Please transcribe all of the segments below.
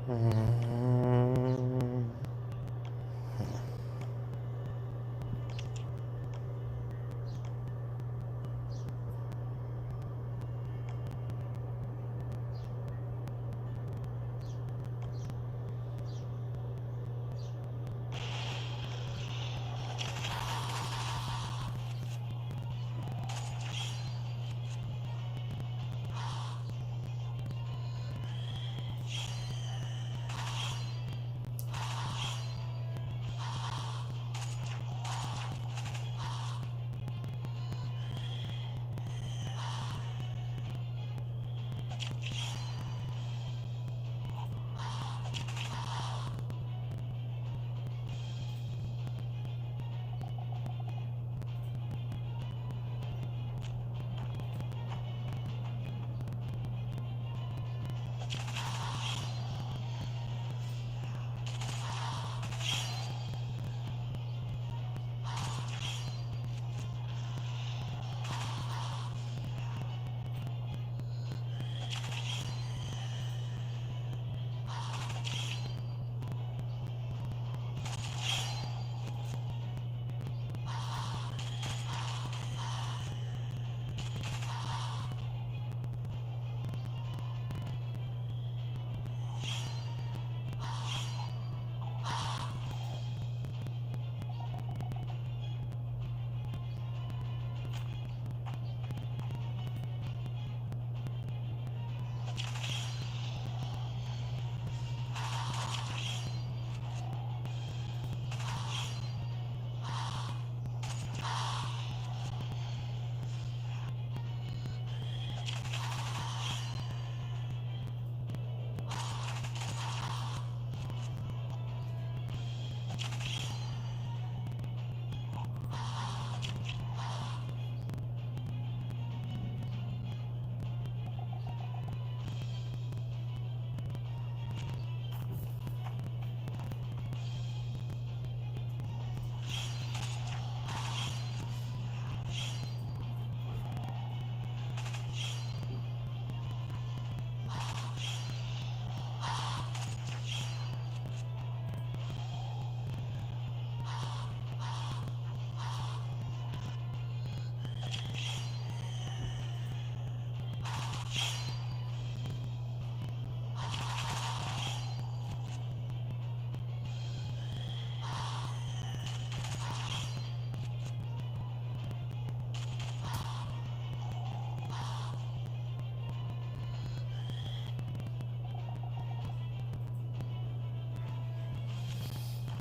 Mm.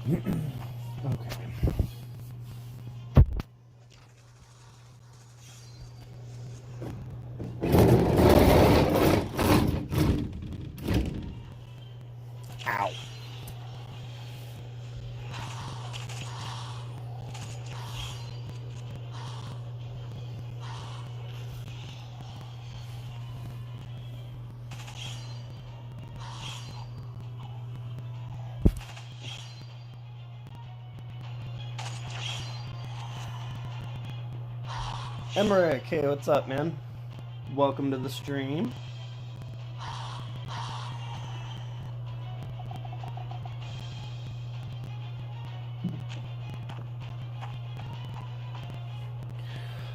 Okay. Ow. Emmerich, hey, what's up, man? Welcome to the stream.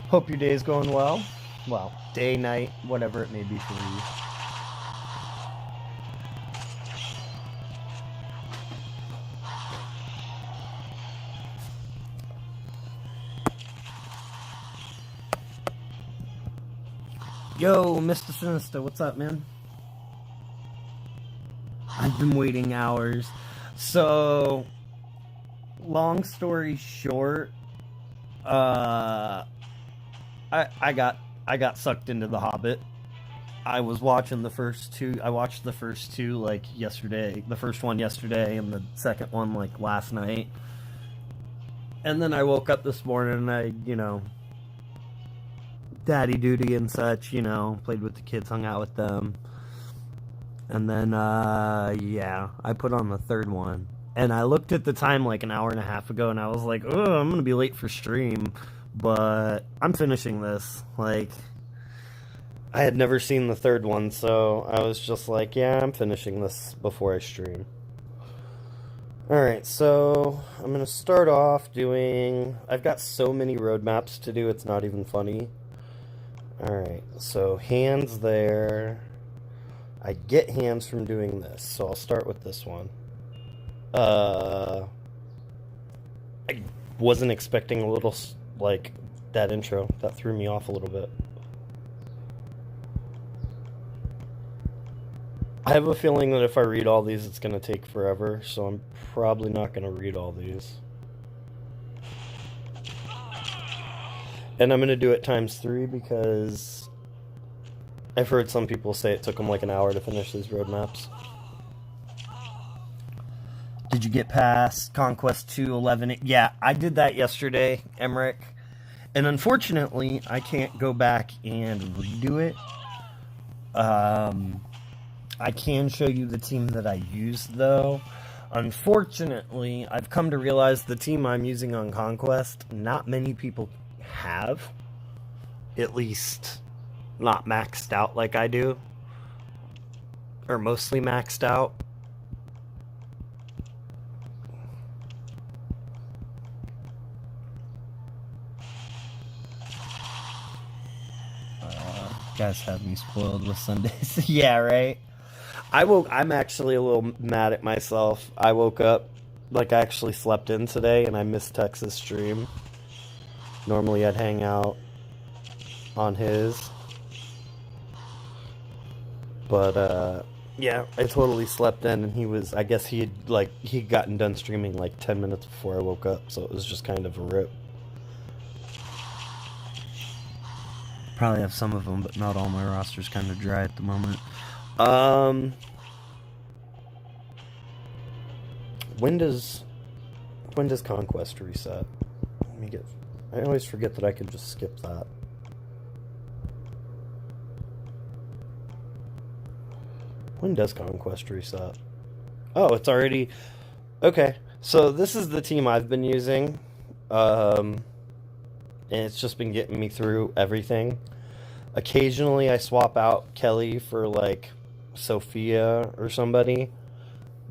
Hope your day's going well. Well, day, night, whatever it may be for you. Yo, Mr. Sinister, what's up, man? I've been waiting hours. So, long story short, I got sucked into The Hobbit. I was watching the first two. I watched the first two like yesterday. The first one yesterday, and the second one like last night. And then I woke up this morning, and daddy duty and such, played with the kids, hung out with them. And then, I put on the third one. And I looked at the time like an hour and a half ago, and I was like, oh, I'm going to be late for stream. But I'm finishing this. Like, I had never seen the third one, so I was just like, yeah, I'm finishing this before I stream. Alright, so I'm going to start off doing... I've got so many roadmaps to do, it's not even funny. Alright, so hands there. I get hands from doing this, so I'll start with this one. I wasn't expecting a little, like, that intro. That threw me off a little bit. I have a feeling that if I read all these, it's going to take forever, so I'm probably not going to read all these. And I'm going to do it ×3 because I've heard some people say it took them like an hour to finish these roadmaps. Did you get past Conquest 2:11? Yeah, I did that yesterday, Emmerich. And unfortunately, I can't go back and redo it. I can show you the team that I used, though. Unfortunately, I've come to realize the team I'm using on Conquest, not many people have. At least, not maxed out like I do. Or mostly maxed out. Guys have me spoiled with Sundays. Yeah, right? I'm actually a little mad at myself. I woke up, like I actually slept in today, and I missed Texas stream. Normally I'd hang out on his. But, yeah, I totally slept in, and I guess he'd gotten done streaming like 10 minutes before I woke up, so it was just kind of a rip. Probably have some of them, but not all. My roster's kind of dry at the moment. When does Conquest reset? I always forget that I can just skip that. When does Conquest reset? Oh, it's already... Okay, so this is the team I've been using. And it's just been getting me through everything. Occasionally I swap out Kelly for, like, Sophia or somebody.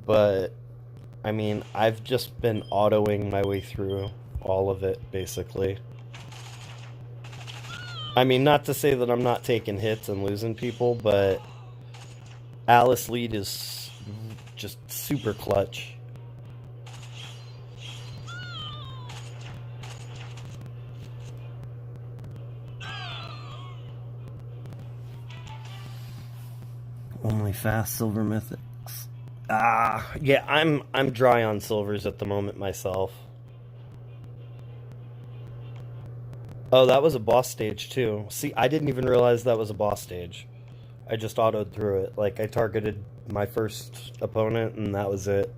But, I mean, I've just been autoing my way through all of it, basically. I mean, not to say that I'm not taking hits and losing people, but Alice lead is just super clutch. Only fast silver mythics. Yeah, I'm dry on silvers at the moment myself. Oh, that was a boss stage too. See, I didn't even realize that was a boss stage. I just autoed through it. Like, I targeted my first opponent and that was it.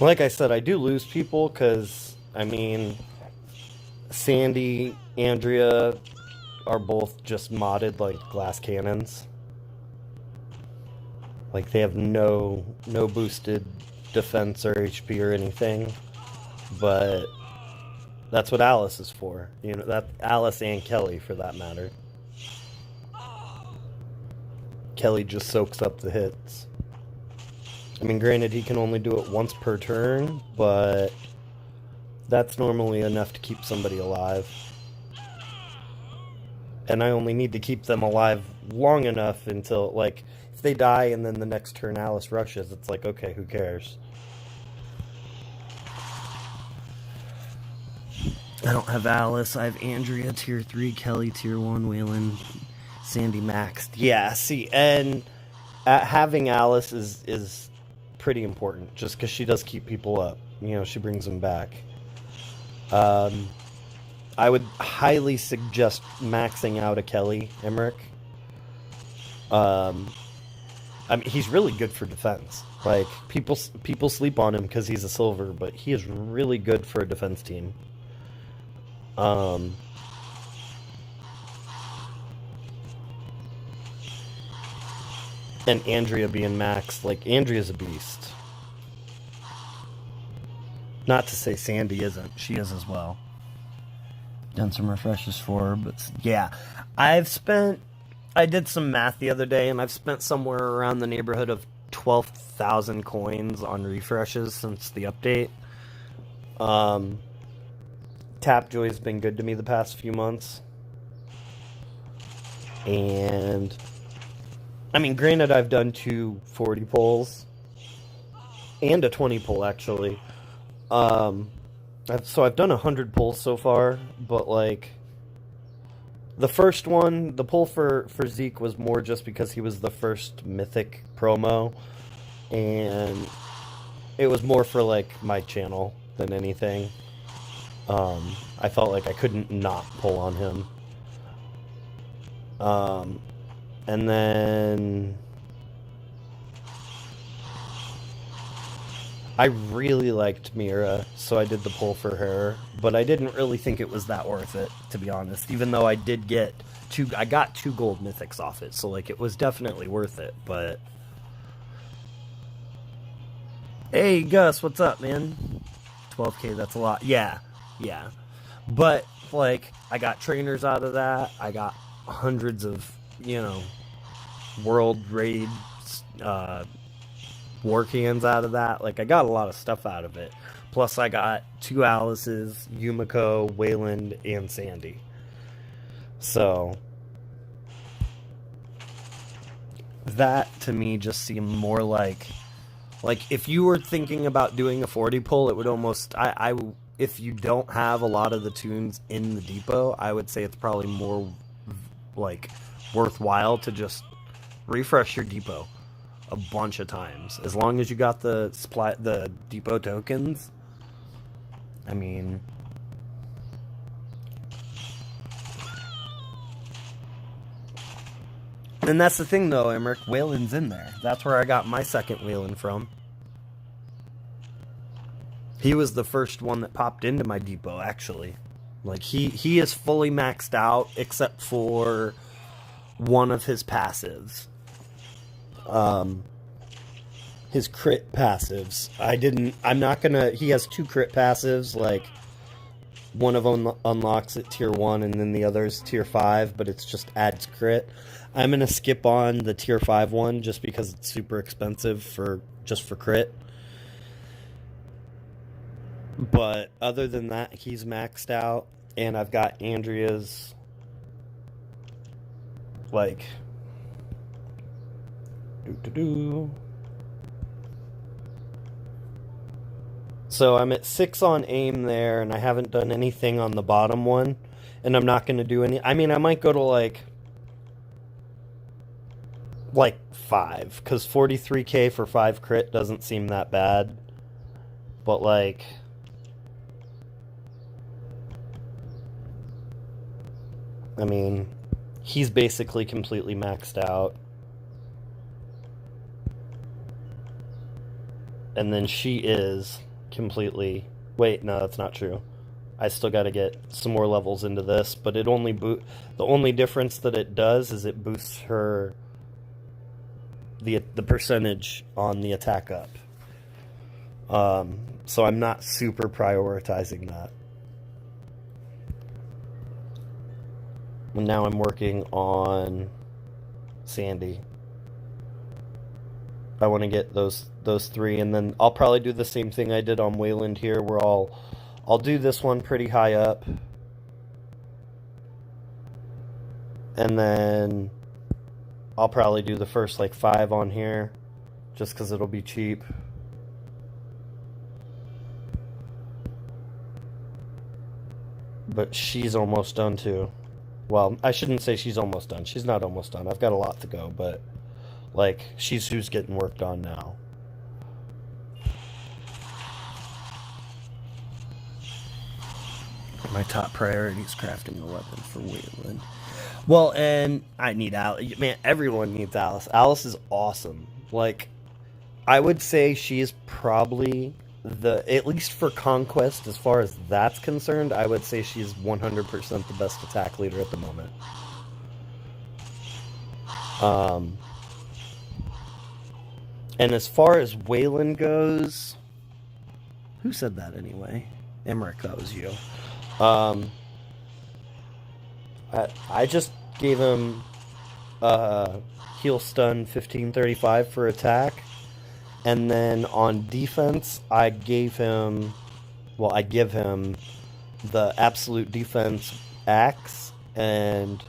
Like I said, I do lose people because, I mean, Sandy, Andrea are both just modded like glass cannons. Like, they have no boosted defense or HP or anything. But that's what Alice is for. You know, that Alice and Kelly, for that matter. Kelly just soaks up the hits. I mean, granted, he can only do it once per turn, but that's normally enough to keep somebody alive. And I only need to keep them alive long enough until, like, if they die and then the next turn Alice rushes, it's like, okay, who cares? I don't have Alice. I have Andrea, tier 3, Kelly, tier 1, Waylon, Sandy maxed. Yeah, see, and having Alice is pretty important, just because she does keep people up. You know, she brings them back. I would highly suggest maxing out a Kelly, Emmerich. I mean, he's really good for defense. Like, people sleep on him because he's a silver, but he is really good for a defense team. And Andrea being maxed, like, Andrea's a beast. Not to say Sandy isn't. She is as well. done some refreshes for, but yeah, I did some math the other day, and I've spent somewhere around the neighborhood of 12,000 coins on refreshes since the update. Um, Tapjoy's been good to me the past few months. And, I mean, granted, I've done 240 pulls and a 20 pull, actually. So I've done 100 pulls so far, but, like, the first one, the pull for Zeke was more just because he was the first Mythic promo, and it was more for, like, my channel than anything. I felt like I couldn't not pull on him. And then I really liked Mira, so I did the pull for her, but I didn't really think it was that worth it, to be honest, even though I got 2 gold mythics off it, so, like, it was definitely worth it, but... Hey, Gus, what's up, man? 12k, that's a lot. Yeah. But, like, I got trainers out of that, I got hundreds of, world raid, war cans out of that. Like, I got a lot of stuff out of it. Plus, I got 2 Alices, Yumiko, Wayland, and Sandy. So, that, to me, just seemed more like, if you were thinking about doing a 40 pull, it would almost, if you don't have a lot of the tunes in the depot, I would say it's probably more, like, worthwhile to just refresh your depot a bunch of times. As long as you got the depot tokens, I mean... And that's the thing, though, Emmerich. Wayland's in there. That's where I got my second Wayland from. He was the first one that popped into my depot, actually. Like, he is fully maxed out, except for one of his passives. His crit passives. He has 2 crit passives, like, one of them unlocks at tier 1, and then the other is tier 5, but it's just adds crit. I'm going to skip on the tier 5 one, just because it's super expensive for crit. But other than that, he's maxed out, and I've got Andrea's, like, So I'm at 6 on aim there, and I haven't done anything on the bottom one, and I'm not going to do any... I mean, I might go to, like 5, because 43k for 5 crit doesn't seem that bad. But, like... I mean, he's basically completely maxed out. And then she is completely... Wait, no, that's not true. I still got to get some more levels into this, but it only the only difference that it does is it boosts her the percentage on the attack up. So I'm not super prioritizing that. And now I'm working on Sandy. I want to get those 3, and then I'll probably do the same thing I did on Wayland here, where I'll do this one pretty high up, and then I'll probably do the first, like, 5 on here, just because it'll be cheap. But she's almost done too. Well, I shouldn't say she's almost done. She's not almost done. I've got a lot to go, but, like, she's who's getting worked on now. My top priority is crafting a weapon for Wayland. Well, and I need Alice. Man, everyone needs Alice. Alice is awesome. Like, I would say she is probably at least for Conquest, as far as that's concerned, I would say she's 100% the best attack leader at the moment. And as far as Wayland goes, who said that anyway? Emmerich, that was you. I just gave him heal stun 1535 for attack, and then on defense I gave him, well, I give him the absolute defense axe, and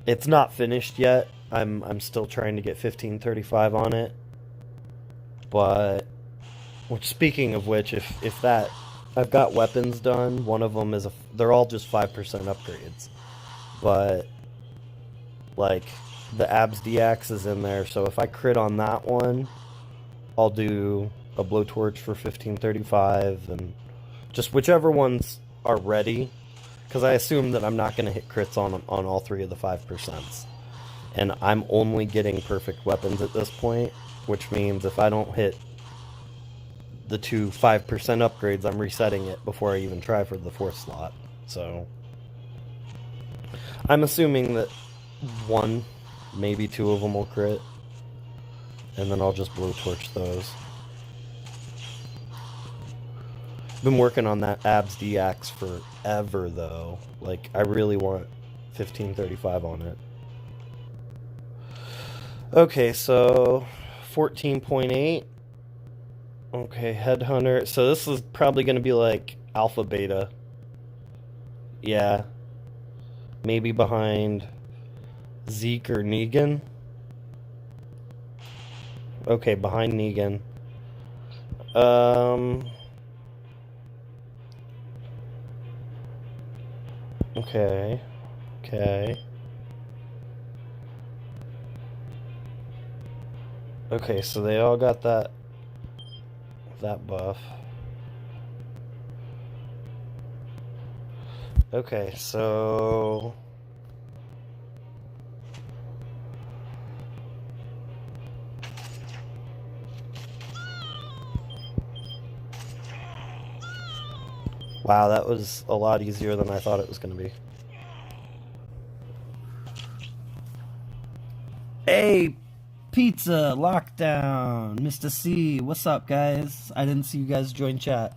it's not finished yet. I'm still trying to get 1535 on it, but which, speaking of which, if that, I've got weapons done. One of them is they're all just 5% upgrades, but like the abs DX is in there, so if I crit on that one, I'll do a blowtorch for 1535, and just whichever ones are ready, because I assume that I'm not going to hit crits on all three of the 5%. And I'm only getting perfect weapons at this point, which means if I don't hit the two 5% upgrades, I'm resetting it before I even try for the 4th slot. So I'm assuming that one, maybe 2 of them will crit, and then I'll just blowtorch those. Been working on that abs DX forever though. Like, I really want 1535 on it. Okay, so 14.8. Okay, Headhunter. So this is probably going to be like Alpha Beta. Yeah. Maybe behind Zeke or Negan. Okay, behind Negan. Okay. Okay. Okay, so they all got that buff. Okay, so wow, that was a lot easier than I thought it was going to be. Hey, Pizza Lockdown, Mr. C, what's up, guys? I didn't see you guys join chat.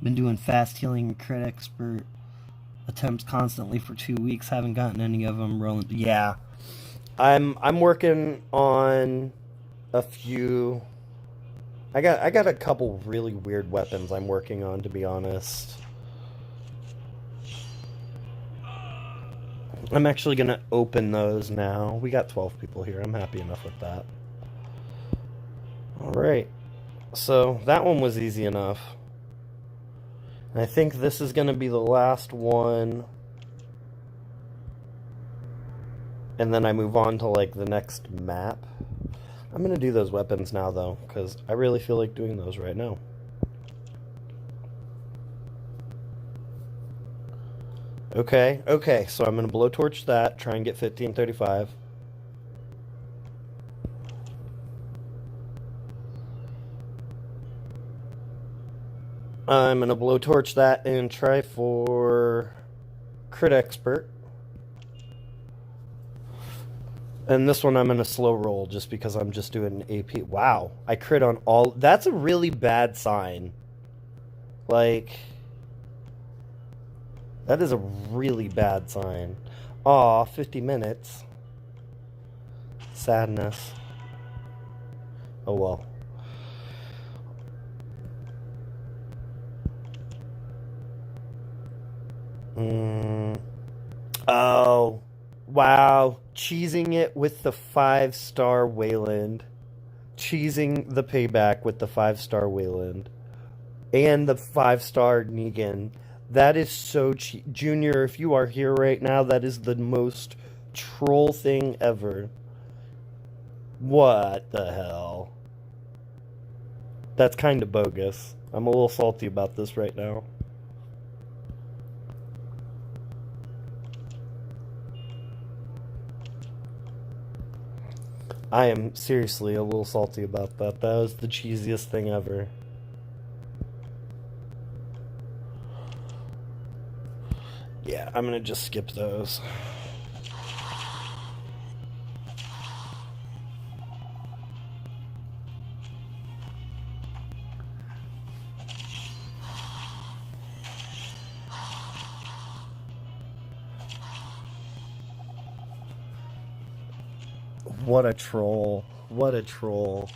Been doing fast healing crit expert attempts constantly for 2 weeks. Haven't gotten any of them rolling. Yeah, I'm working on a few. I got a couple really weird weapons I'm working on, to be honest. I'm actually going to open those now. We got 12 people here. I'm happy enough with that. Alright. So, that one was easy enough. And I think this is going to be the last one. And then I move on to, like, the next map. I'm going to do those weapons now, though, because I really feel like doing those right now. Okay, so I'm going to blowtorch that, try and get 1535. I'm going to blowtorch that and try for crit expert. And this one I'm going to slow roll just because I'm just doing AP. Wow, I crit on all. That's a really bad sign. Like, that is a really bad sign. Aw, 50 minutes. Sadness. Oh well. Oh, wow. Cheesing it with the 5-star Wayland. Cheesing the payback with the 5-star Wayland. And the 5-star Negan. That is so cheap. Junior, if you are here right now, that is the most troll thing ever. What the hell? That's kind of bogus. I'm a little salty about this right now. I am seriously a little salty about that. That was the cheesiest thing ever. Yeah, I'm gonna just skip those. What a troll. What a troll.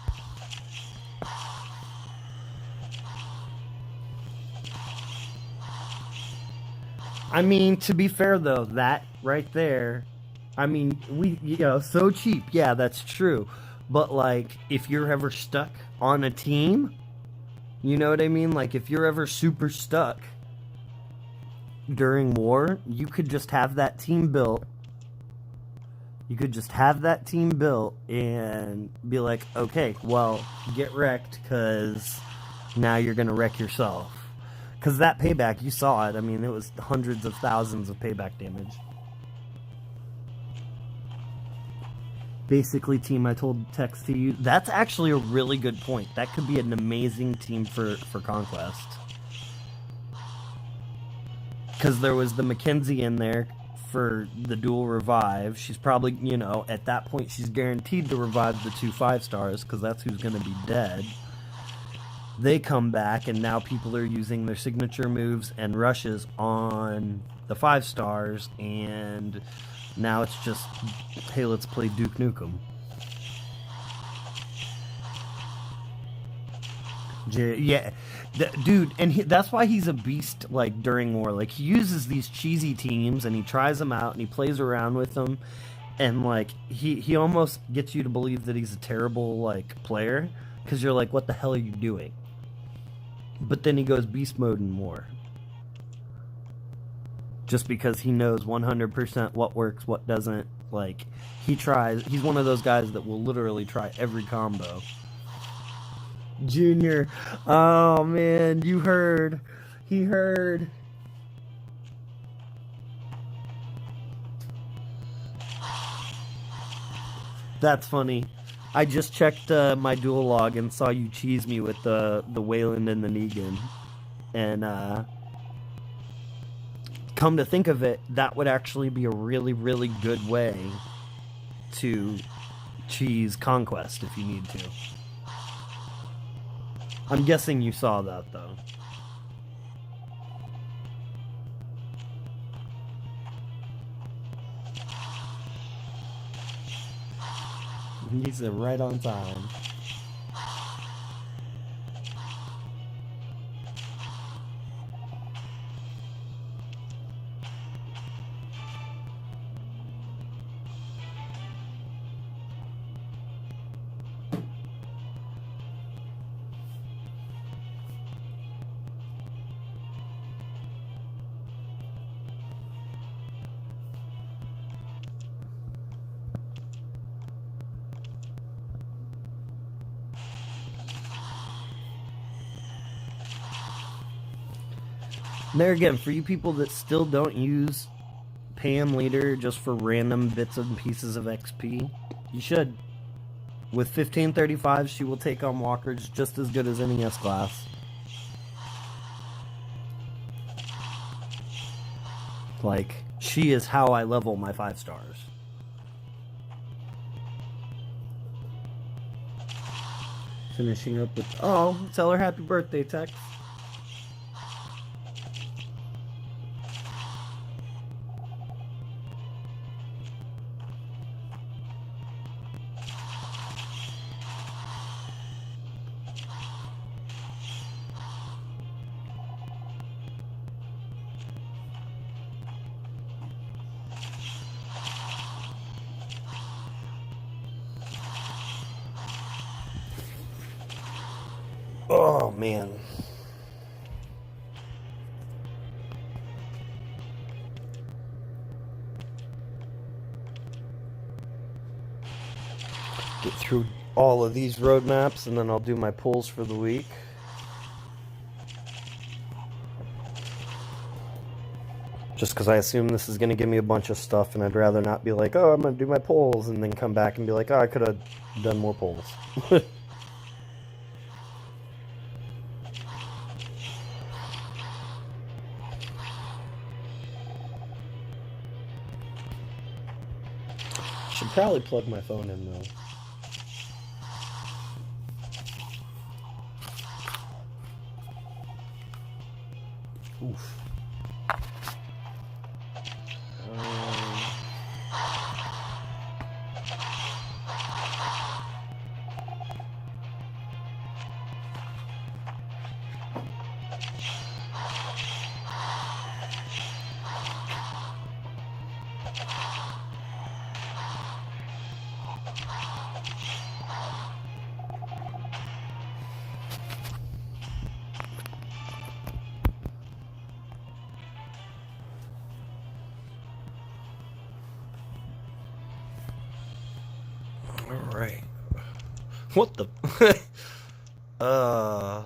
I mean, to be fair though, that right there, I mean, so cheap. Yeah, that's true. But like, if you're ever stuck on a team, you know what I mean? Like, if you're ever super stuck during war, you could just have that team built. You could just have that team built and be like, okay, well, get wrecked because now you're going to wreck yourself. Because that payback, you saw it. I mean, it was hundreds of thousands of payback damage. Basically, team, I told text to you. That's actually a really good point. That could be an amazing team for Conquest. Because there was the Mackenzie in there for the dual revive. She's probably, at that point, she's guaranteed to revive the 2 5-stars because that's who's going to be dead. They come back, and now people are using their signature moves and rushes on the 5-stars, and now it's just, hey, let's play Duke Nukem. Yeah, dude, and that's why he's a beast, like, during war. Like, he uses these cheesy teams, and he tries them out, and he plays around with them, and, like, he almost gets you to believe that he's a terrible, like, player, because you're like, what the hell are you doing? But then he goes beast mode in war. Just because he knows 100% what works, what doesn't. Like, he's one of those guys that will literally try every combo. Junior, oh man, you heard. He heard. That's funny. I just checked my dual log and saw you cheese me with the Wayland and the Negan. And come to think of it, that would actually be a really, really good way to cheese Conquest if you need to. I'm guessing you saw that, though. He said right on time. There again, for you people that still don't use Pam Leader just for random bits and pieces of XP, you should. With 1535, she will take on walkers just as good as any S-class. Like, she is how I level my 5-stars. Finishing up with, oh, tell her happy birthday, Tex. Oh, man. Get through all of these roadmaps, and then I'll do my pulls for the week. Just because I assume this is going to give me a bunch of stuff, and I'd rather not be like, oh, I'm going to do my pulls, and then come back and be like, oh, I could have done more pulls. Should probably plug my phone in, though. Oof. What the? uh.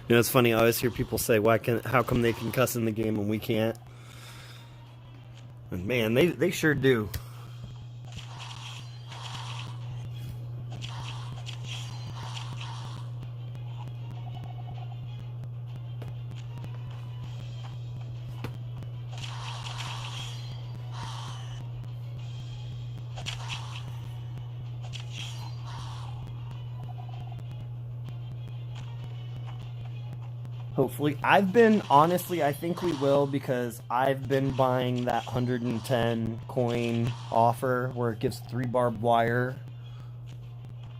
You know, it's funny. I always hear people say, how come they can cuss in the game and we can't?" And man, they sure do. Hopefully. Honestly, I think we will, because I've been buying that 110 coin offer where it gives 3 barbed wire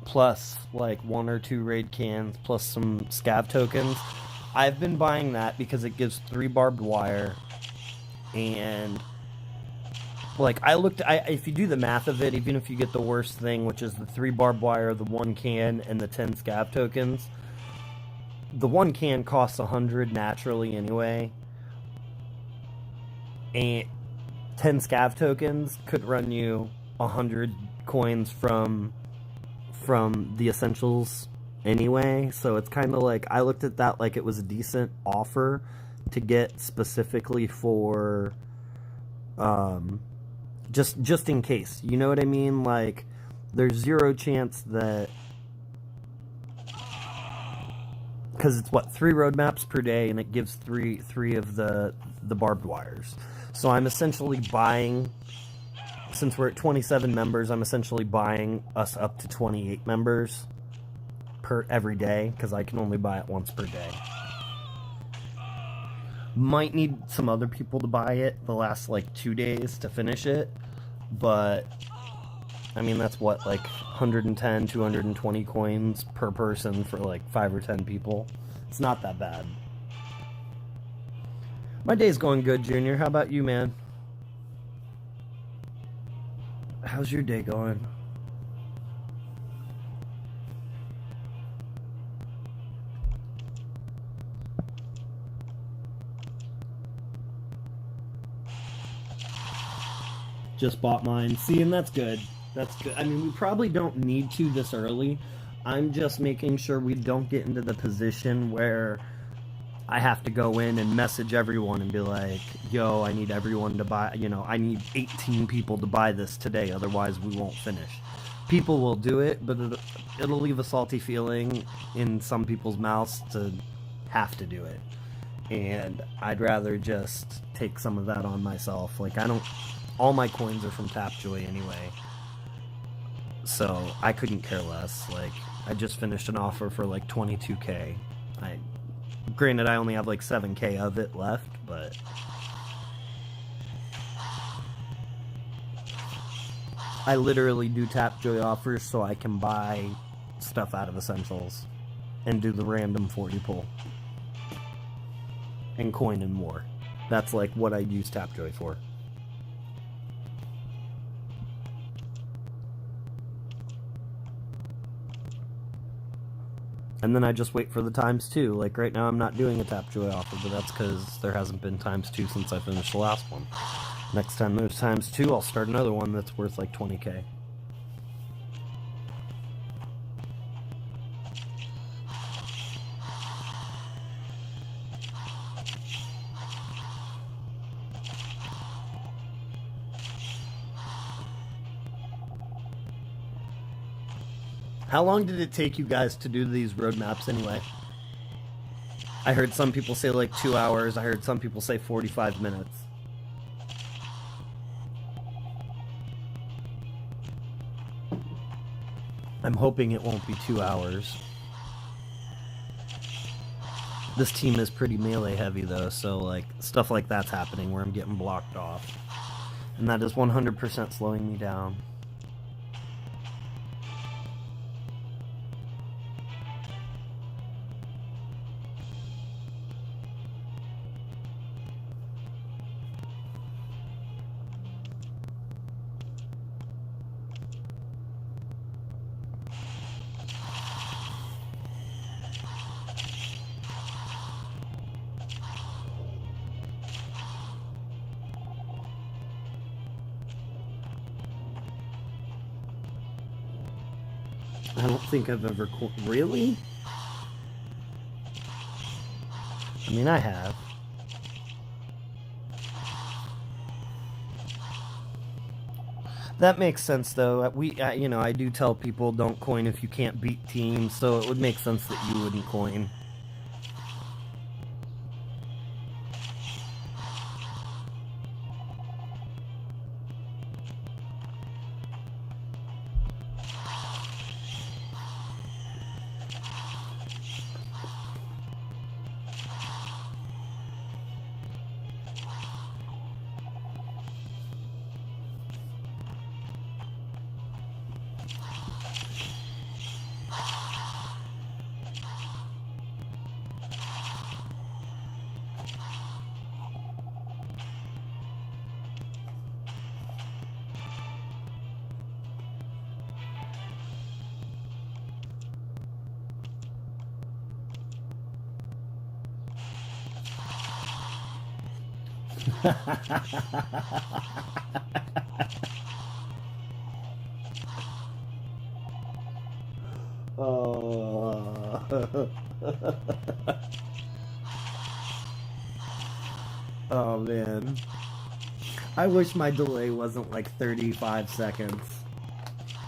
plus like 1 or 2 raid cans plus some scav tokens. I've been buying that because it gives 3 barbed wire, and like if you do the math of it, even if you get the worst thing, which is the 3 barbed wire, the 1 can, and the 10 scav tokens, the 1 can costs 100 naturally anyway, and 10 scav tokens could run you 100 coins from the essentials anyway. So it's kind of like, I looked at that like it was a decent offer to get specifically for just in case, you know what I mean? Like, there's 0 chance that, because it's 3 roadmaps per day, and it gives three of the barbed wires. So I'm essentially buying, since we're at 27 members, I'm essentially buying us up to 28 members every day, because I can only buy it once per day. Might need some other people to buy it the last like 2 days to finish it, but I mean, that's what, like 110, 220 coins per person for like 5 or 10 people. It's not that bad. My day's going good, Junior. How about you, man? How's your day going? Just bought mine. See, and that's good. That's good. I mean, we probably don't need to this early. I'm just making sure we don't get into the position where I have to go in and message everyone and be like, yo, I need everyone to buy, I need 18 people to buy this today, otherwise we won't finish. People will do it, but it'll leave a salty feeling in some people's mouths to have to do it. And I'd rather just take some of that on myself. Like, all my coins are from Tapjoy anyway, so I couldn't care less. Like, I just finished an offer for like 22k. Granted, I only have like 7k of it left, but I literally do Tapjoy offers so I can buy stuff out of Essentials and do the random 40 pull and coin and more. That's like what I use Tapjoy for. And then I just wait for the ×2. Like, right now I'm not doing a Tapjoy offer, but that's because there hasn't been ×2 since I finished the last one. Next time there's ×2, I'll start another one that's worth like 20k. How long did it take you guys to do these roadmaps anyway? I heard some people say like 2 hours. I heard some people say 45 minutes. I'm hoping it won't be 2 hours. This team is pretty melee heavy though, so like stuff like that's happening where I'm getting blocked off. And that is 100% slowing me down. I don't think I've ever... Really? I mean, I have. That makes sense, though. I do tell people don't coin if you can't beat teams, so it would make sense that you wouldn't coin. Oh. Oh man. I wish my delay wasn't like 35 seconds.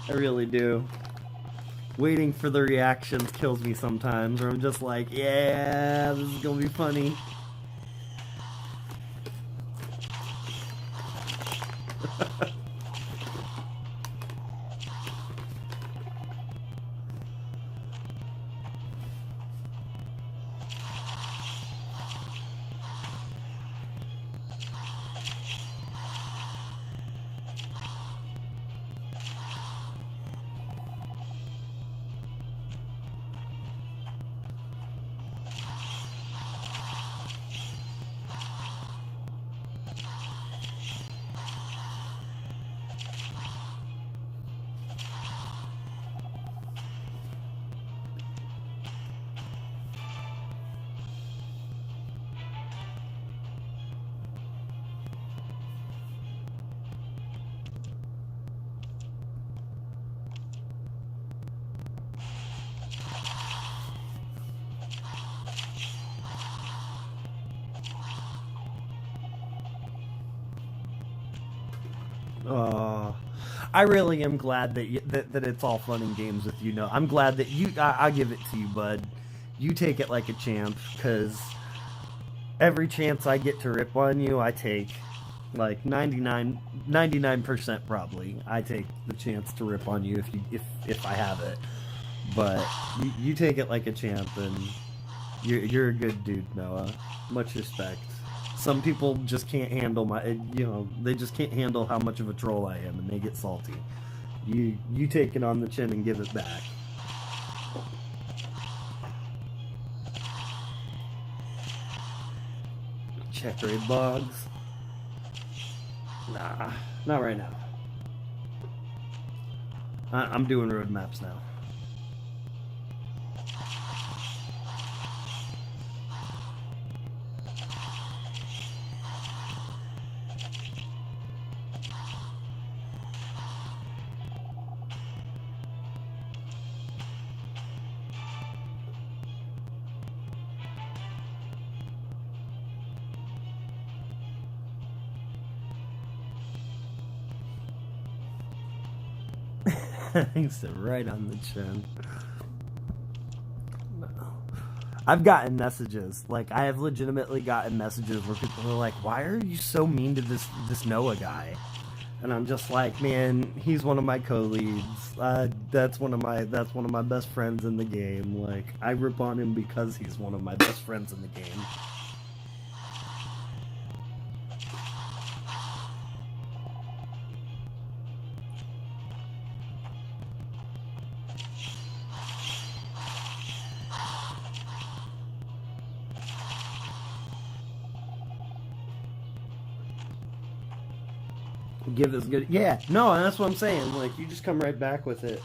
I really do. Waiting for the reactions kills me sometimes, where I'm just like, yeah, this is gonna be funny. I really am glad that it's all fun and games with you. No, I'm glad that I give it to you, bud. You take it like a champ, because every chance I get to rip on you, I take. Like 99% probably. I take the chance to rip on you if I have it. But you take it like a champ, and you're a good dude, Noah. Much respect. Some people just can't handle they just can't handle how much of a troll I am, and they get salty. You take it on the chin and give it back. Check raid logs. Nah, not right now. I'm doing roadmaps now. Thanks, right on the chin. I've gotten messages, like I have legitimately gotten messages where people are like, "Why are you so mean to this Noah guy?" And I'm just like, "Man, he's one of my co-leads. That's one of my best friends in the game. Like, I rip on him because he's one of my best friends in the game." Give as good. Yeah, no, that's what I'm saying. Like, you just come right back with it.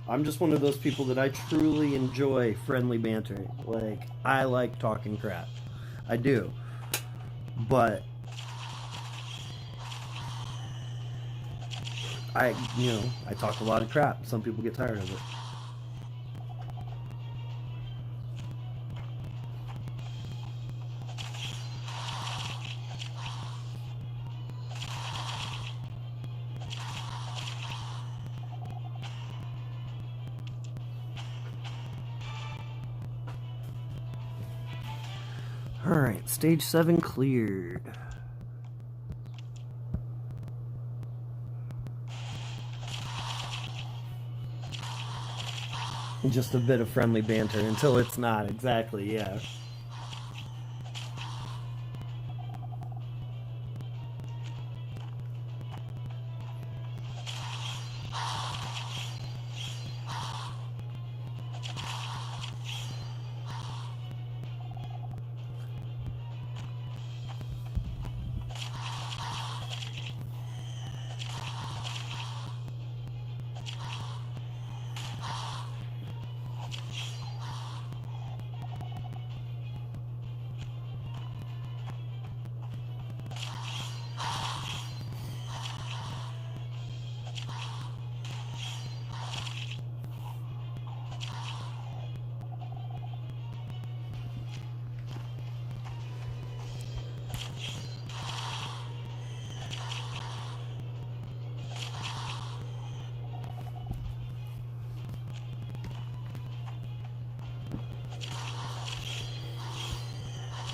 I'm just one of those people that I truly enjoy friendly banter. Like, I like talking crap. I do. But I talk a lot of crap. Some people get tired of it. Alright, stage 7 cleared. Just a bit of friendly banter until it's not, exactly, yeah.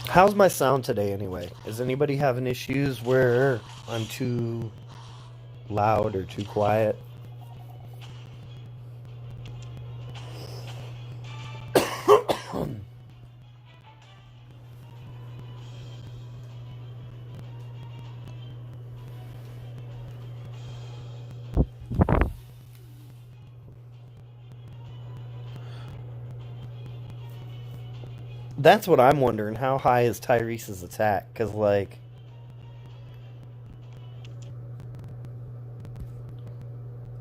How's my sound today anyway? Is anybody having issues where I'm too loud or too quiet? That's what I'm wondering. How high is Tyrese's attack? Because, like,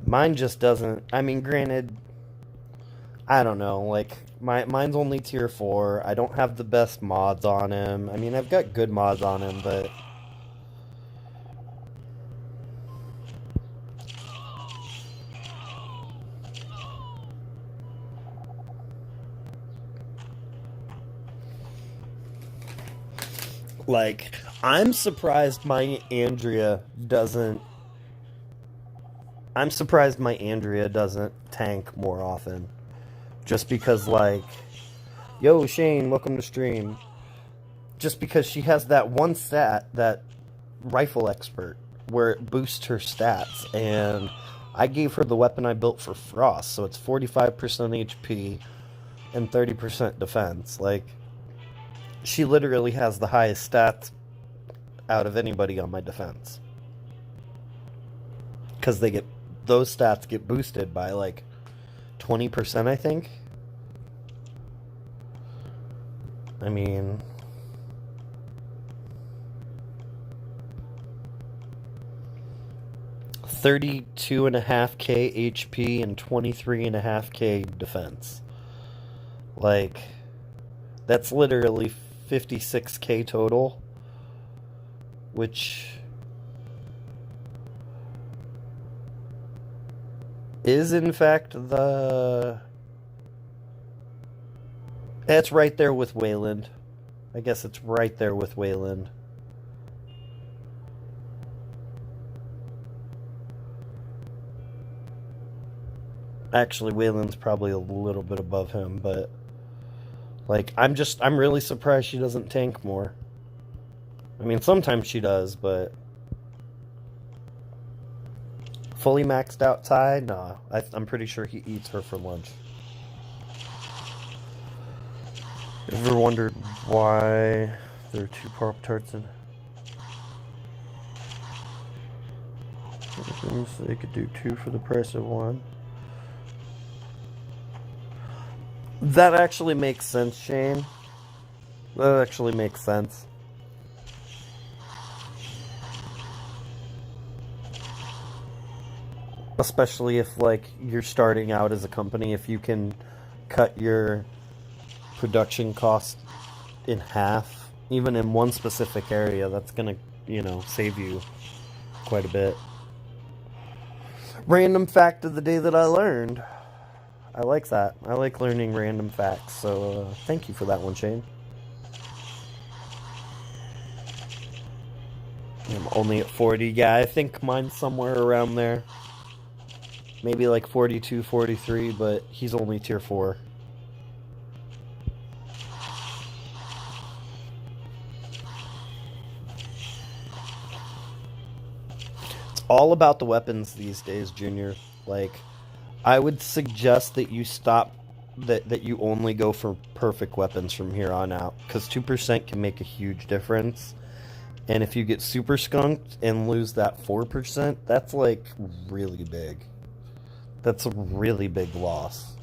mine just doesn't. I mean, granted, I don't know. Like, mine's only tier 4. I don't have the best mods on him. I mean, I've got good mods on him, but like, I'm surprised my Andrea doesn't. I'm surprised my Andrea doesn't tank more often. Just because, like, yo, Shane, welcome to stream. Just because she has that one stat, that rifle expert, where it boosts her stats. And I gave her the weapon I built for Frost, so it's 45% HP and 30% defense. Like, she literally has the highest stats out of anybody on my defense. Because those stats get boosted by like 20%, I think. I mean, $32.5k HP and 23.5k defense. Like, that's literally 56k total, which is in fact it's right there with Wayland. I guess it's right there with Wayland. Actually, Wayland's probably a little bit above him, but like, I'm really surprised she doesn't tank more. I mean, sometimes she does, but fully maxed out Ty? Nah, I'm pretty sure he eats her for lunch. Ever wondered why there are 2 Pop-Tarts in? So they could do 2 for the price of 1. That actually makes sense, Shane. That actually makes sense. Especially if, like, you're starting out as a company, if you can cut your production cost in half, even in one specific area, that's gonna, save you quite a bit. Random fact of the day that I learned. I like that. I like learning random facts. So thank you for that one, Shane. I'm only at 40. Yeah, I think mine's somewhere around there. Maybe like 42, 43, but he's only tier 4. It's all about the weapons these days, Junior. Like, I would suggest that you stop, that you only go for perfect weapons from here on out, because 2% can make a huge difference. And if you get super skunked and lose that 4%, that's like really big. That's a really big loss.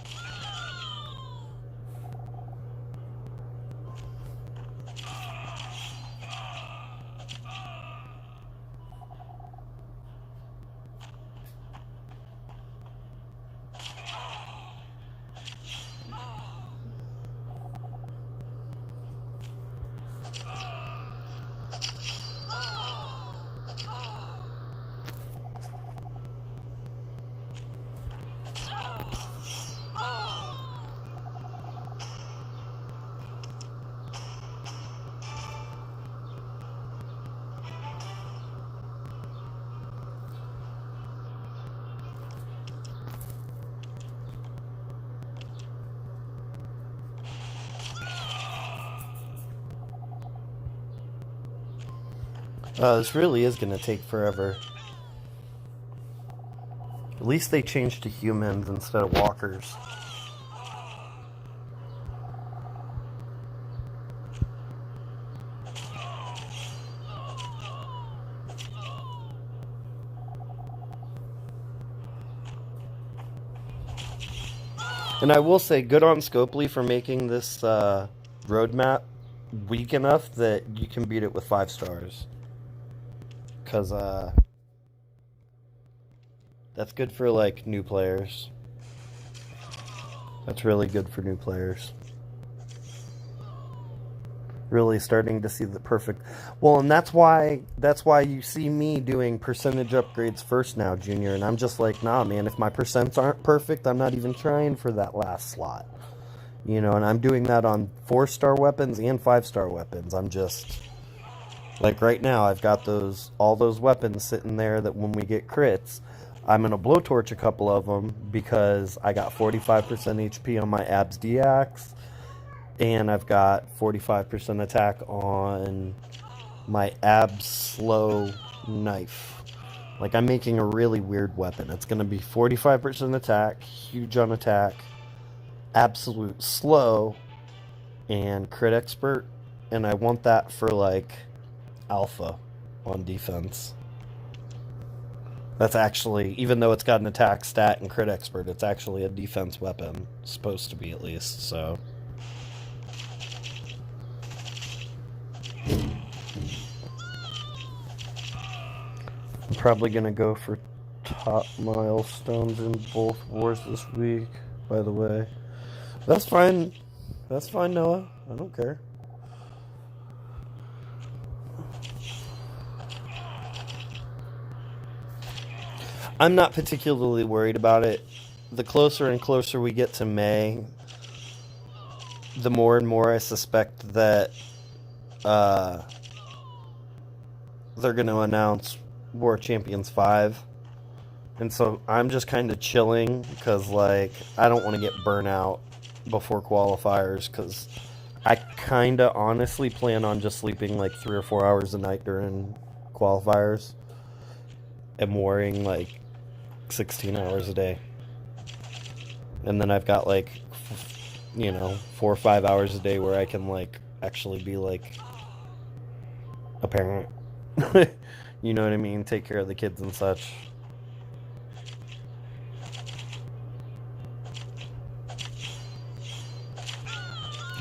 This really is going to take forever. At least they changed to humans instead of walkers. And I will say, good on Scopely for making this roadmap weak enough that you can beat it with 5 stars. Because that's good for, like, new players. That's really good for new players. Really starting to see the perfect... Well, and that's why you see me doing percentage upgrades first now, Junior. And I'm just like, nah, man, if my percents aren't perfect, I'm not even trying for that last slot. You know, and I'm doing that on 4-star weapons and 5-star weapons. I'm just... Like right now, I've got all those weapons sitting there that when we get crits, I'm going to blowtorch a couple of them because I got 45% HP on my abs D-Axe, and I've got 45% attack on my abs slow knife. Like, I'm making a really weird weapon. It's going to be 45% attack, huge on attack, absolute slow, and crit expert, and I want that for, like, alpha on defense. That's actually, even though it's got an attack stat and crit expert, it's actually a defense weapon. Supposed to be, at least, so. I'm probably gonna go for top milestones in both wars this week, by the way. That's fine. That's fine, Noah. I don't care. I'm not particularly worried about it. The closer and closer we get to May, the more and more I suspect that they're going to announce War Champions 5. And so I'm just kind of chilling because, like, I don't want to get burnt out before qualifiers because I kind of honestly plan on just sleeping like 3 or 4 hours a night during qualifiers and warring like 16 hours a day. And then I've got like, 4 or 5 hours a day where I can like actually be like a parent. You know what I mean? Take care of the kids and such.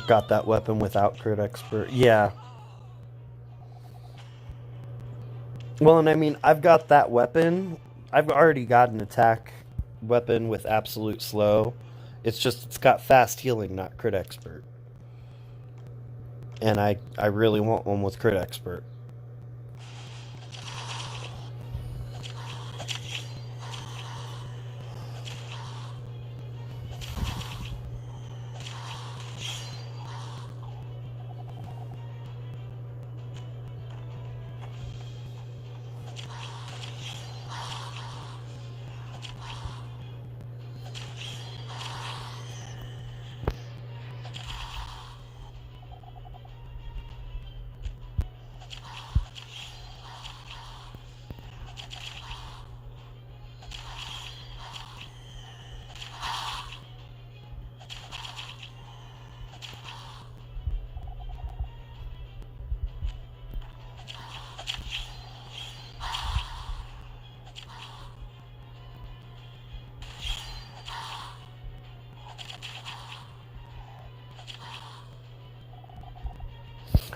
Got that weapon without crit expert. Yeah. Well, and I mean, I've got that weapon. I've already got an attack weapon with absolute slow. It's just, it's got fast healing, not crit expert. And I really want one with crit expert.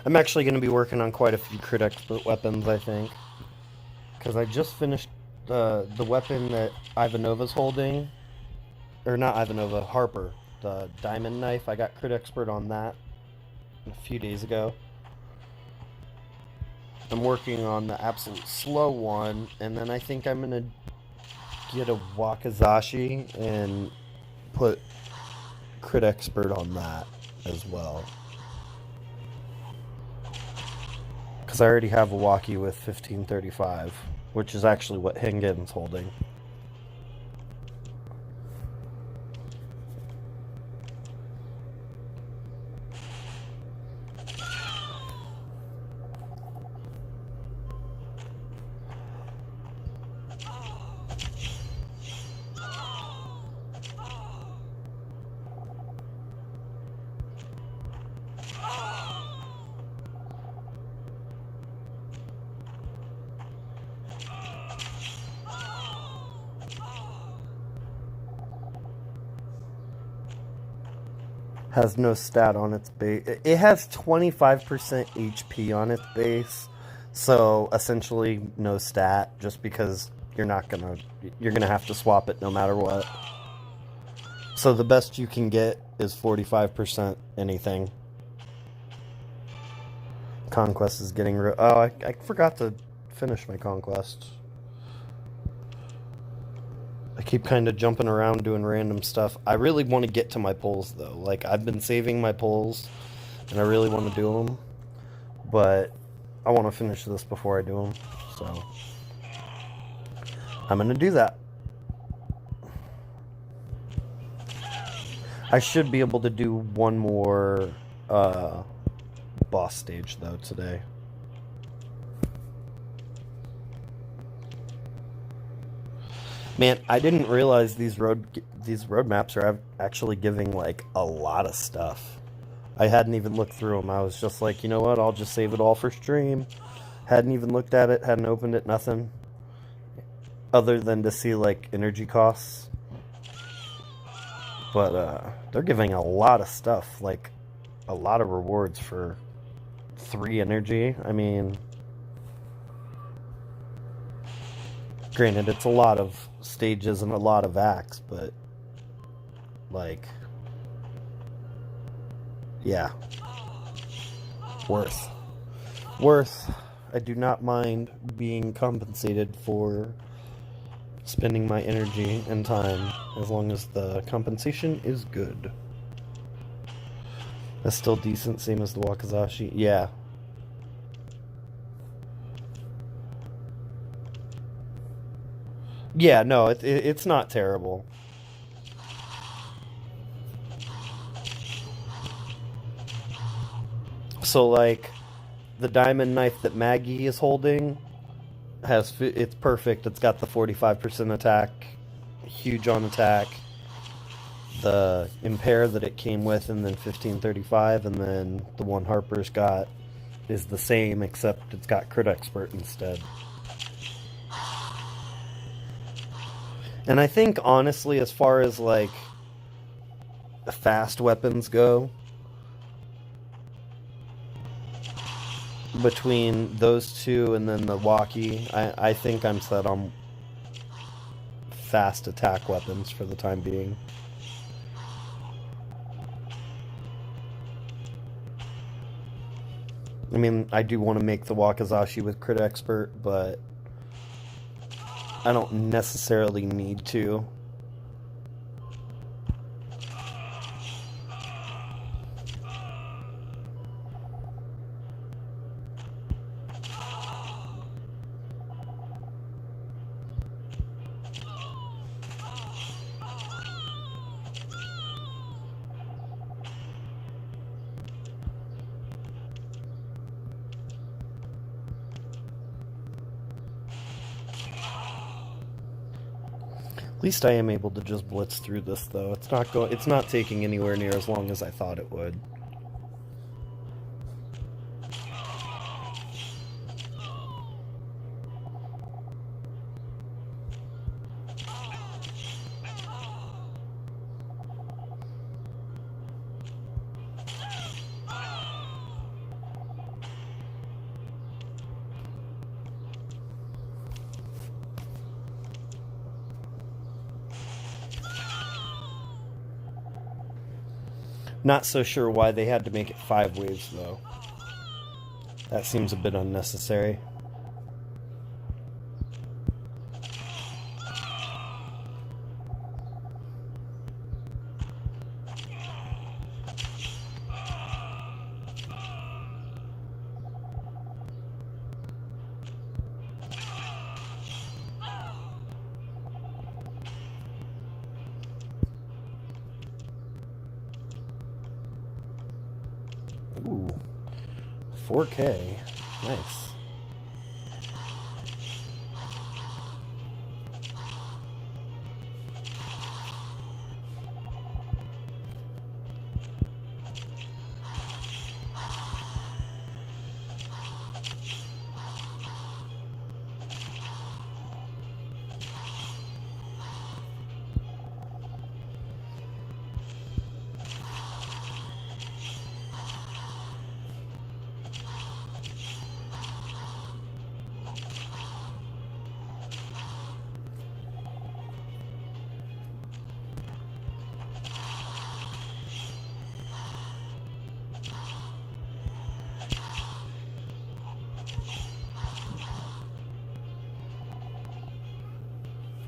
I'm actually going to be working on quite a few crit expert weapons, I think. Because I just finished the weapon that Ivanova's holding. Or not Ivanova, Harper. The diamond knife. I got crit expert on that a few days ago. I'm working on the absolute slow one. And then I think I'm going to get a Wakizashi and put crit expert on that as well. Because I already have a Waki with 1535, which is actually what Hengen's holding. Has no stat on its base. It has 25% HP on its base, so essentially no stat, just because you're gonna have to swap it no matter what. So the best you can get is 45% anything. Conquest is getting I forgot to finish my conquest. I keep kind of jumping around doing random stuff. I really want to get to my pulls, though. Like, I've been saving my pulls, and I really want to do them. But I want to finish this before I do them. So, I'm going to do that. I should be able to do one more boss stage, though, today. Man, I didn't realize these road maps are actually giving like a lot of stuff. I hadn't even looked through them. I was just like, you know what? I'll just save it all for stream. Hadn't even looked at it. Hadn't opened it. Nothing. Other than to see like energy costs. But they're giving a lot of stuff. Like a lot of rewards for 3 energy. I mean, granted, it's a lot of stages and a lot of acts, but like, yeah, worth. I do not mind being compensated for spending my energy and time, as long as the compensation is good. That's still decent, same as the Wakizashi. Yeah. Yeah, no, it's not terrible. So, like, the diamond knife that Maggie is holding it's perfect. It's got the 45% attack, huge on attack. The impair that it came with, and then 1535, and then the one Harper's got is the same, except it's got crit expert instead. And I think, honestly, as far as, like, fast weapons go, between those two and then the Waki, I think I'm set on fast attack weapons for the time being. I mean, I do want to make the Wakizashi with crit expert, but I don't necessarily need to. At least I am able to just blitz through this, though. It's not taking anywhere near as long as I thought it would. Not so sure why they had to make it 5 waves, though. That seems a bit unnecessary. Ooh, 4K, nice.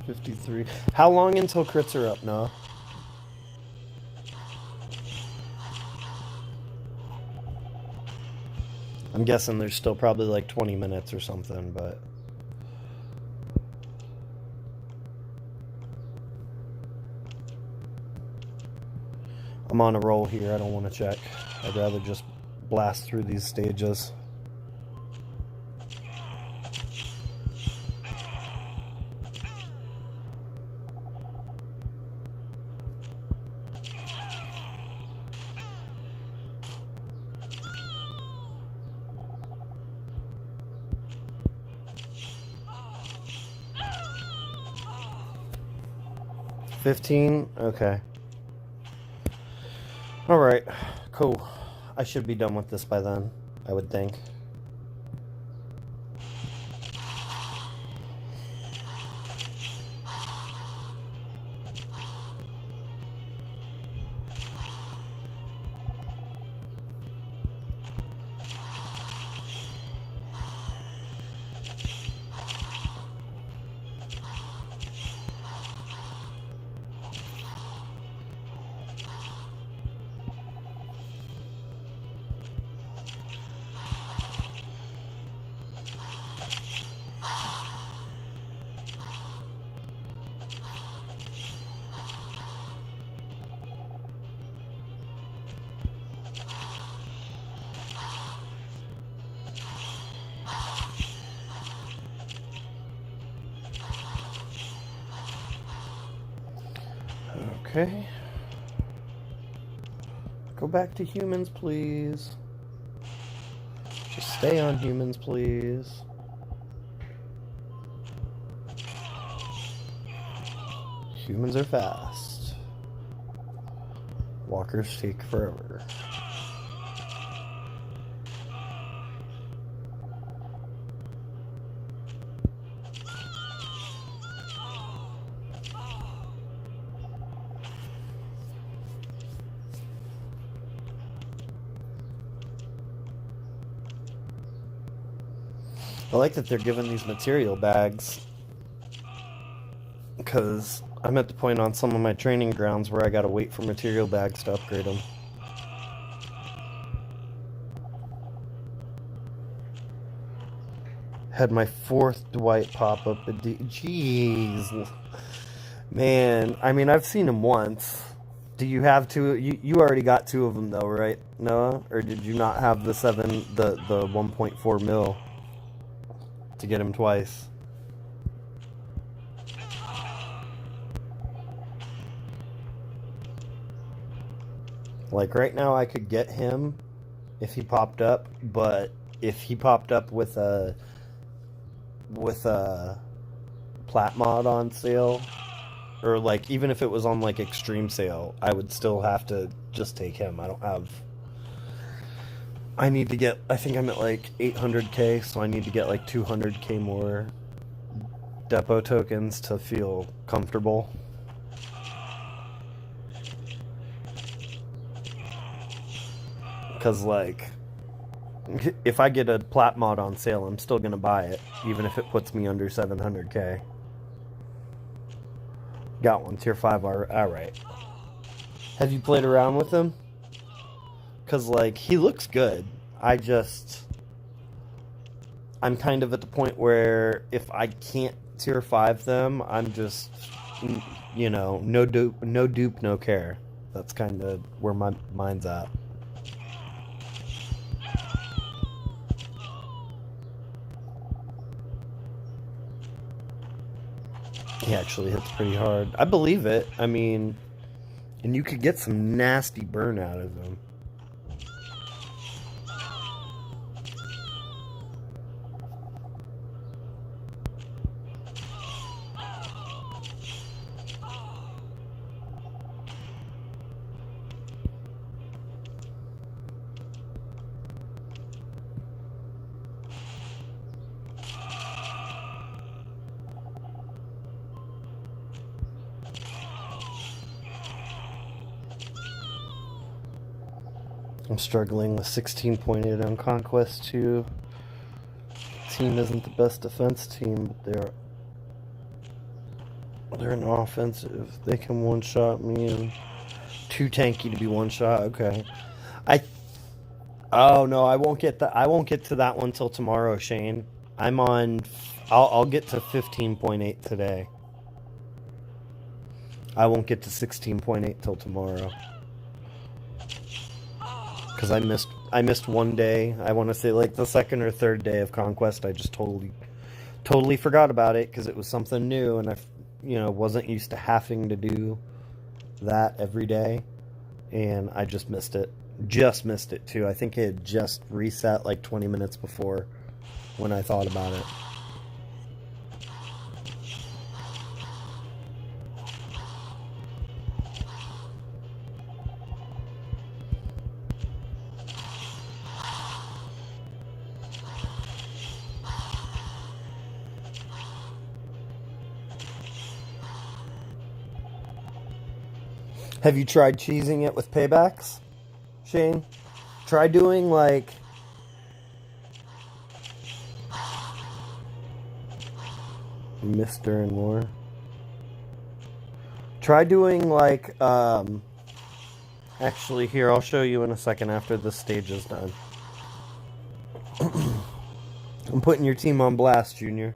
$53. How long until crits are up, Noah? I'm guessing there's still probably like 20 minutes or something, but... I'm on a roll here, I don't want to check. I'd rather just blast through these stages. $15? Okay. Alright, cool. I should be done with this by then, I would think. Okay. Go back to humans, please. Just stay on humans, please. Humans are fast. Walkers take forever. I like that they're giving these material bags, because I'm at the point on some of my training grounds where I gotta wait for material bags to upgrade them. Had my 4th Dwight pop up. Jeez. Man, I mean, I've seen him once. Do you have 2? You already got 2 of them though, right, Noah? Or did you not have the 1.4 mil to get him twice? Like right now I could get him if he popped up, but if he popped up with a plat mod on sale, or like even if it was on like extreme sale, I would still have to just take him. I need to get, I think I'm at like 800k, so I need to get like 200k more depot tokens to feel comfortable. Because, like, if I get a plat mod on sale, I'm still going to buy it, even if it puts me under 700k. Got one, tier 5, alright. Have you played around with him? Because, like, he looks good. I'm kind of at the point where if I can't tier 5 them, I'm just, you know, no dupe, no care. That's kind of where my mind's at. He actually hits pretty hard. I believe it. I mean, and you could get some nasty burn out of him. I'm struggling with 16.8 on Conquest 2. Team isn't the best defense team, but they're an offensive. They can one-shot me, and too tanky to be one-shot. Okay. Oh no, I won't get that. I won't get to that one till tomorrow, Shane. I'm on. I'll get to 15.8 today. I won't get to 16.8 till tomorrow. Because I missed one day. I want to say like the second or third day of Conquest. I just totally forgot about it because it was something new, and I, wasn't used to having to do that every day, and I just missed it. Just missed it too. I think it had just reset like 20 minutes before when I thought about it. Have you tried cheesing it with paybacks, Shane? Try doing like Mr. and more. Try doing like actually here, I'll show you in a second after this stage is done. I'm putting your team on blast, Junior.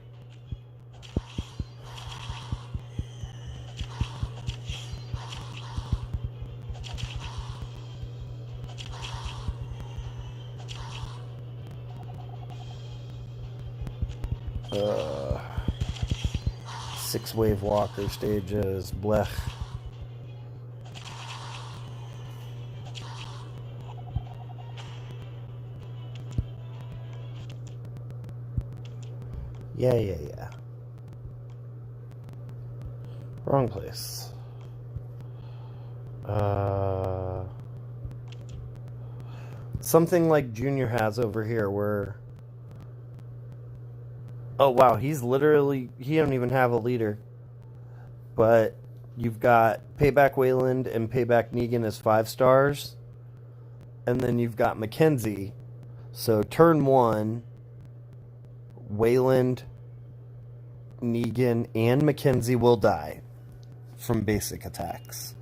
Six wave walker stages, blech. Yeah. Wrong place. Something like Junior has over here where... Oh, wow, he don't even have a leader. But you've got Payback Wayland and Payback Negan as 5 stars. And then you've got Mackenzie. So turn 1, Wayland, Negan, and Mackenzie will die from basic attacks.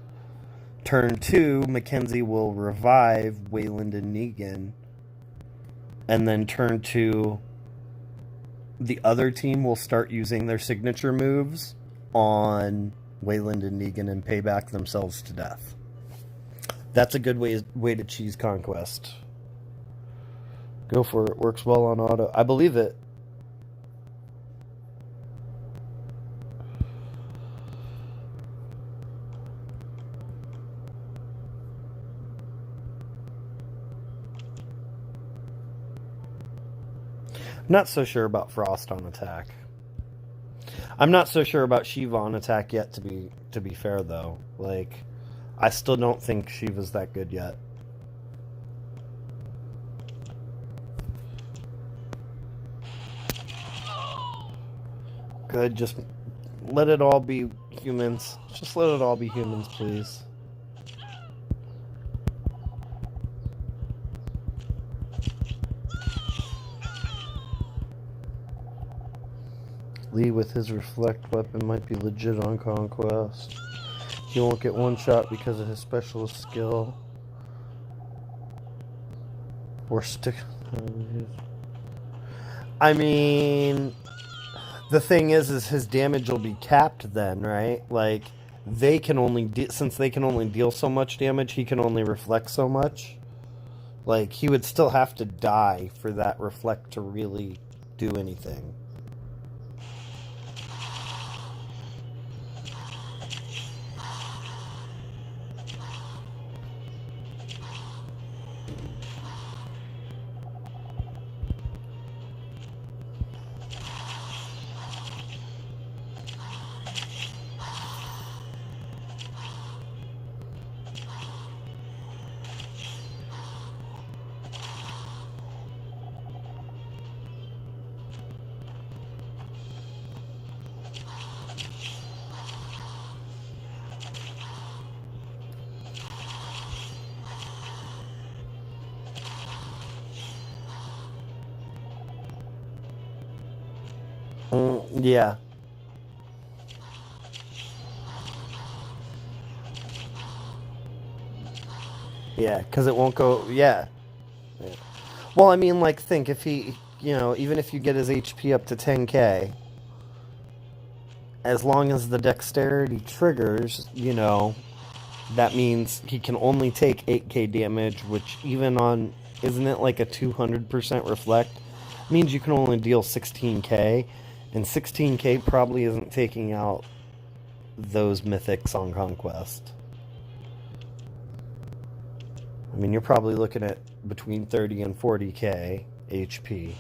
Turn 2, Mackenzie will revive Wayland and Negan. And then turn 2... the other team will start using their signature moves on Wayland and Negan and Payback themselves to death. That's a good way to cheese Conquest. Go for it. Works well on auto. I believe it. Not so sure about Frost on attack. I'm not so sure about Shiva on attack yet, to be fair, though. Like, I still don't think Shiva's that good yet. Good, just let it all be humans. Just let it all be humans, please. Lee with his reflect weapon might be legit on conquest. He won't get one shot because of his specialist skill. Or stick. I mean, the thing is his damage will be capped then, right? Like, they can only since they can only deal so much damage, he can only reflect so much. Like, he would still have to die for that reflect to really do anything. Yeah. Yeah, because it won't go. Yeah. Well, I mean, like, think if he, even if you get his HP up to 10k, as long as the dexterity triggers, that means he can only take 8k damage, which even on, isn't it like a 200% reflect? Means you can only deal 16k, and 16k probably isn't taking out those mythics on conquest. I mean, you're probably looking at between 30 and 40k HP.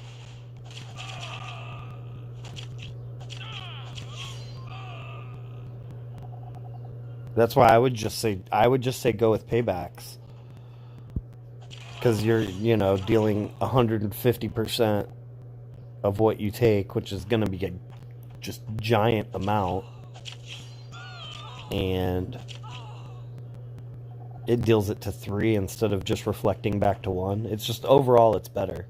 That's why I would just say go with paybacks. Because you're, dealing 150% of what you take, which is going to be a just giant amount. And it deals it to 3 instead of just reflecting back to 1. It's just, overall, it's better.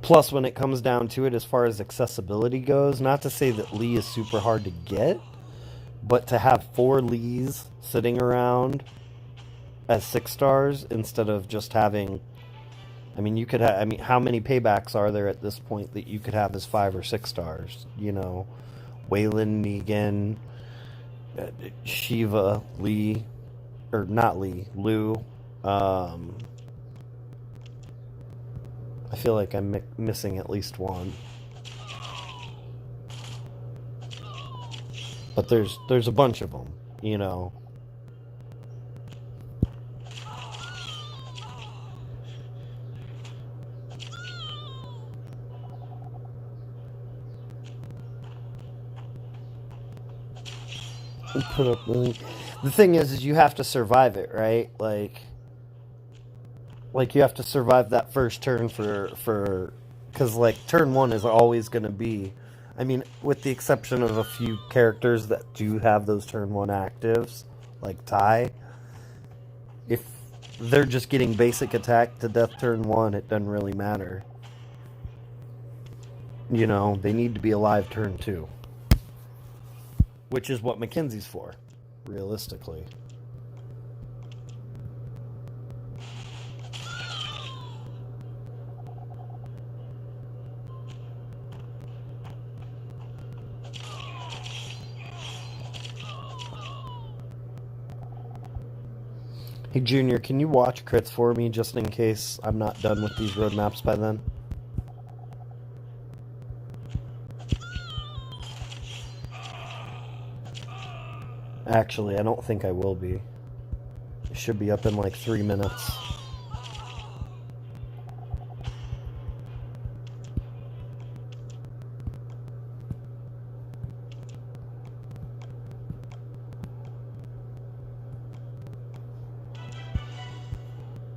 Plus, when it comes down to it, as far as accessibility goes, not to say that Lee is super hard to get, but to have 4 Lees sitting around as 6 stars instead of just having... I mean, you could have... I mean, how many paybacks are there at this point that you could have as 5 or 6 stars? Waylon, Negan, Shiva, Lee... Or not Lee, Lou. I feel like I'm missing at least one. But there's a bunch of them, Put up. The thing is you have to survive it, right? Like you have to survive that first turn for because like turn 1 is always going to be, I mean, with the exception of a few characters that do have those turn 1 actives, like Ty. If they're just getting basic attack to death turn 1, it doesn't really matter. They need to be alive turn 2. Which is what Mackenzie's for, realistically. Hey, Junior, can you watch crits for me just in case I'm not done with these roadmaps by then? Actually, I don't think I will be. It should be up in like 3 minutes.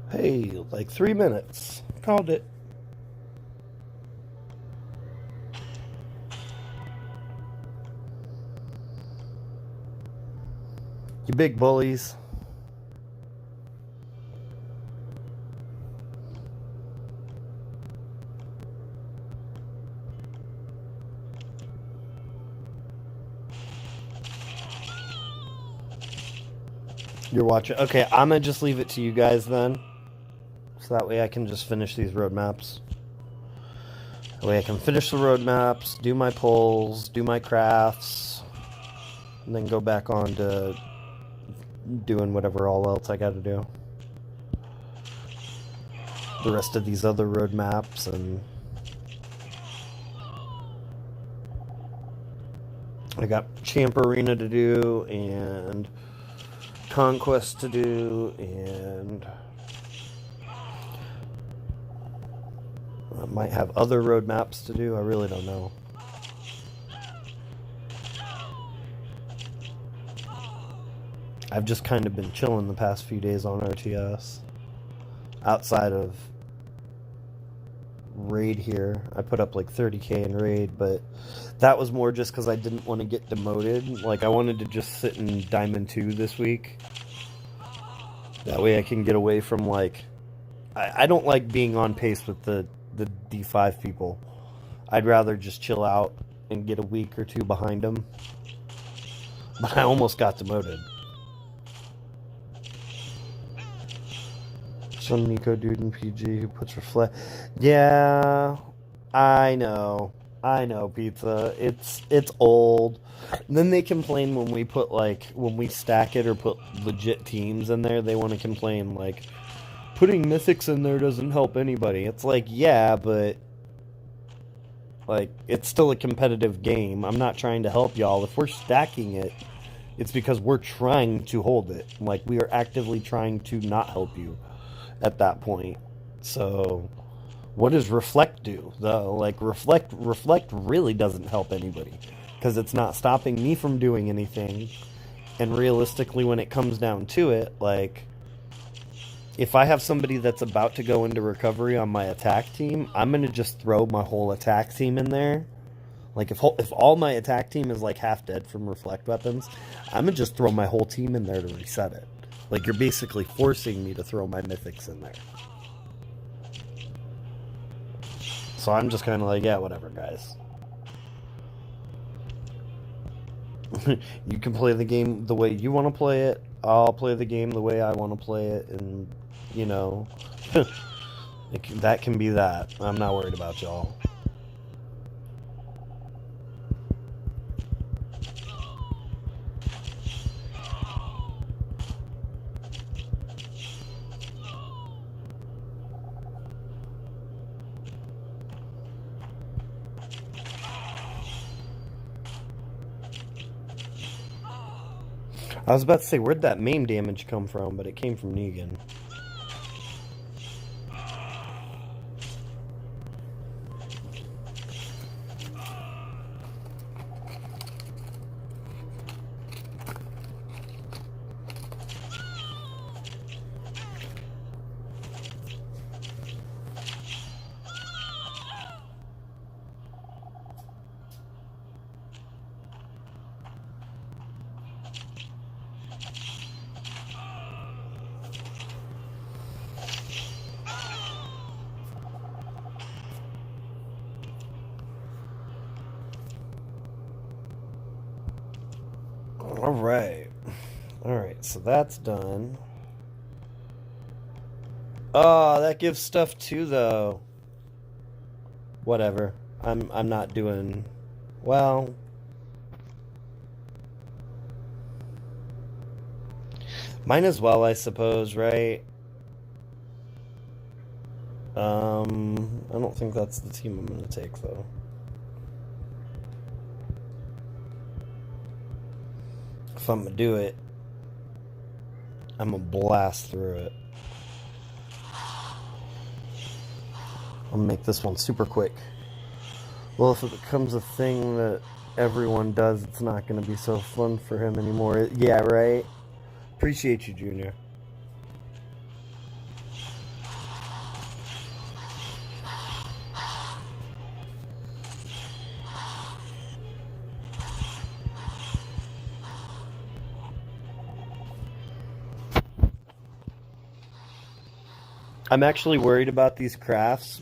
Hey, like 3 minutes. Called it. You big bullies. You're watching. Okay, I'm gonna just leave it to you guys then. So that way I can just finish these roadmaps. That way I can finish the roadmaps, do my polls, do my crafts, and then go back on to doing whatever all else I gotta do. The rest of these other roadmaps and... I got Champ Arena to do, and Conquest to do, and I might have other roadmaps to do. I really don't know. I've just kind of been chilling the past few days on RTS. Outside of raid here, I put up like 30k in raid, but that was more just because I didn't want to get demoted. Like, I wanted to just sit in Diamond 2 this week. That way I can get away from, like... I don't like being on pace with the D5 people. I'd rather just chill out and get a week or two behind them. But I almost got demoted. Some Nico dude in PG who puts reflect... Yeah, I know, Pizza. It's old. And then they complain when we put, like, when we stack it or put legit teams in there, they want to complain, like, putting mythics in there doesn't help anybody. It's like, yeah, but, like, it's still a competitive game. I'm not trying to help y'all. If we're stacking it, it's because we're trying to hold it. Like, we are actively trying to not help you at that point. So... what does Reflect do, though? Like, Reflect really doesn't help anybody. Because it's not stopping me from doing anything. And realistically, when it comes down to it, like... if I have somebody that's about to go into recovery on my attack team, I'm going to just throw my whole attack team in there. Like, if all my attack team is, like, half dead from Reflect weapons, I'm going to just throw my whole team in there to reset it. Like, you're basically forcing me to throw my mythics in there. So I'm just kind of like, yeah, whatever, guys. You can play the game the way you want to play it. I'll play the game the way I want to play it. And, you know, that can be that. I'm not worried about y'all. I was about to say, where'd that maim damage come from? But it came from Negan. Alright, so that's done. Oh, that gives stuff too, though. Whatever. I'm not doing... well... might as well, I suppose, right? I don't think that's the team I'm gonna take, though. If I'm gonna do it, I'm gonna blast through it. I'll make this one super quick. Well, if it becomes a thing that everyone does, it's not gonna be so fun for him anymore. Yeah, right? Appreciate you, Junior. I'm actually worried about these crafts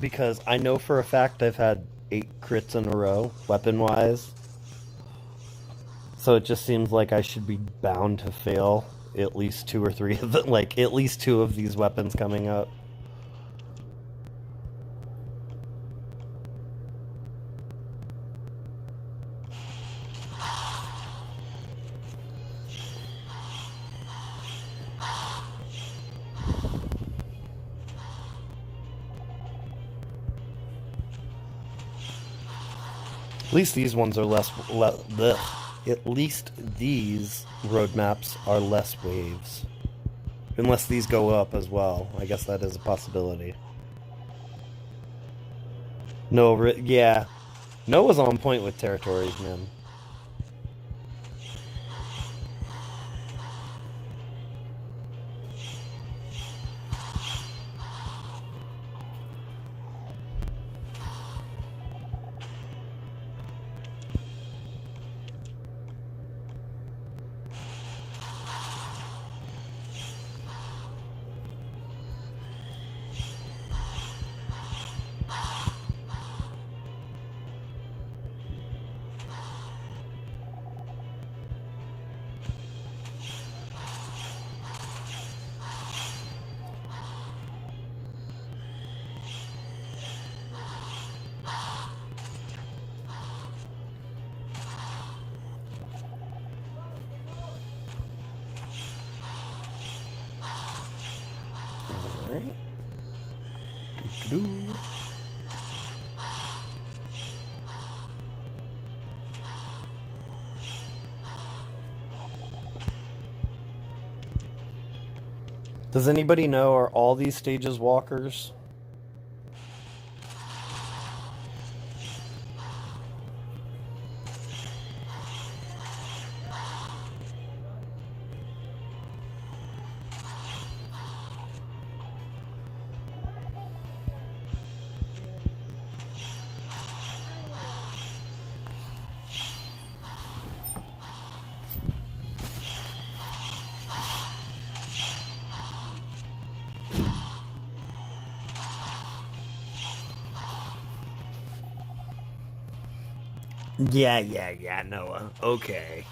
because I know for a fact I've had 8 crits in a row, weapon-wise. So it just seems like I should be bound to fail at least 2 or 3 of them, like at least 2 of these weapons coming up. At least these ones are at least these roadmaps are less waves. Unless these go up as well. I guess that is a possibility. No, yeah. Noah's on point with territories, man. Alright. Does anybody know, are all these stages walkers? Yeah, Noah. Okay.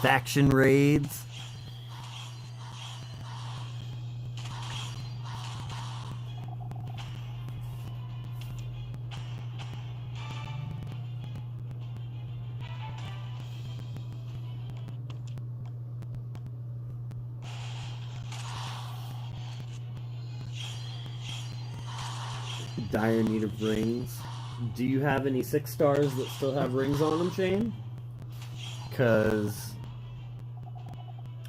Faction raids. Dire need of rings. Do you have any 6 stars that still have rings on them, Shane? Because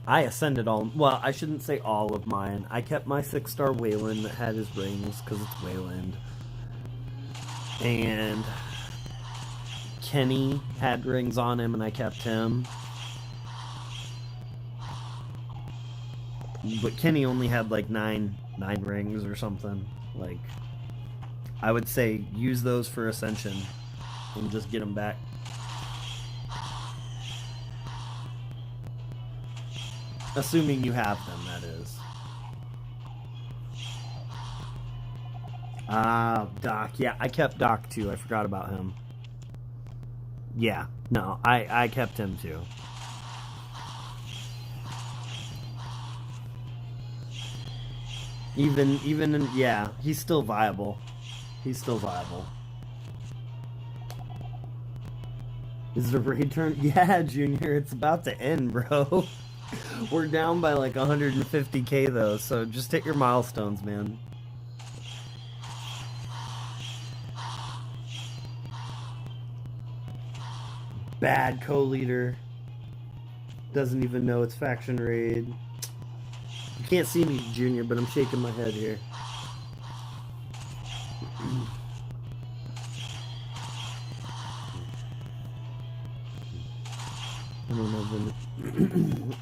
I ascended all... Well, I shouldn't say all of mine. I kept my 6-star Wayland that had his rings, because it's Wayland. And Kenny had rings on him, and I kept him. But Kenny only had like 9 rings or something. Like... I would say use those for Ascension and just get them back. Assuming you have them, that is. Doc. Yeah, I kept Doc too. I forgot about him. Yeah, no, I kept him too. Yeah, he's still viable. He's still viable. Is the raid turn? Yeah, Junior, it's about to end, bro. We're down by like 150k though, so just hit your milestones, man. Bad co-leader. Doesn't even know it's faction raid. You can't see me, Junior, but I'm shaking my head here.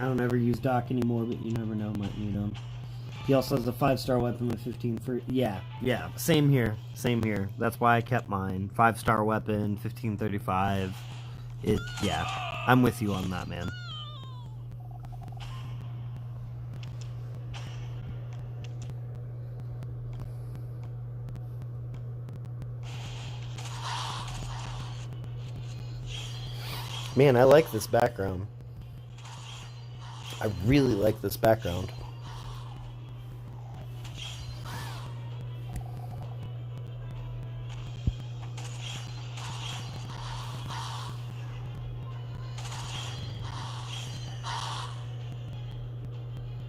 I don't ever use Doc anymore, but you never know, might need him. He also has a 5-star weapon with 15 for... Yeah, same here. That's why I kept mine. 5-star weapon, 1535. Yeah, I'm with you on that, man. Man, I like this background. I really like this background.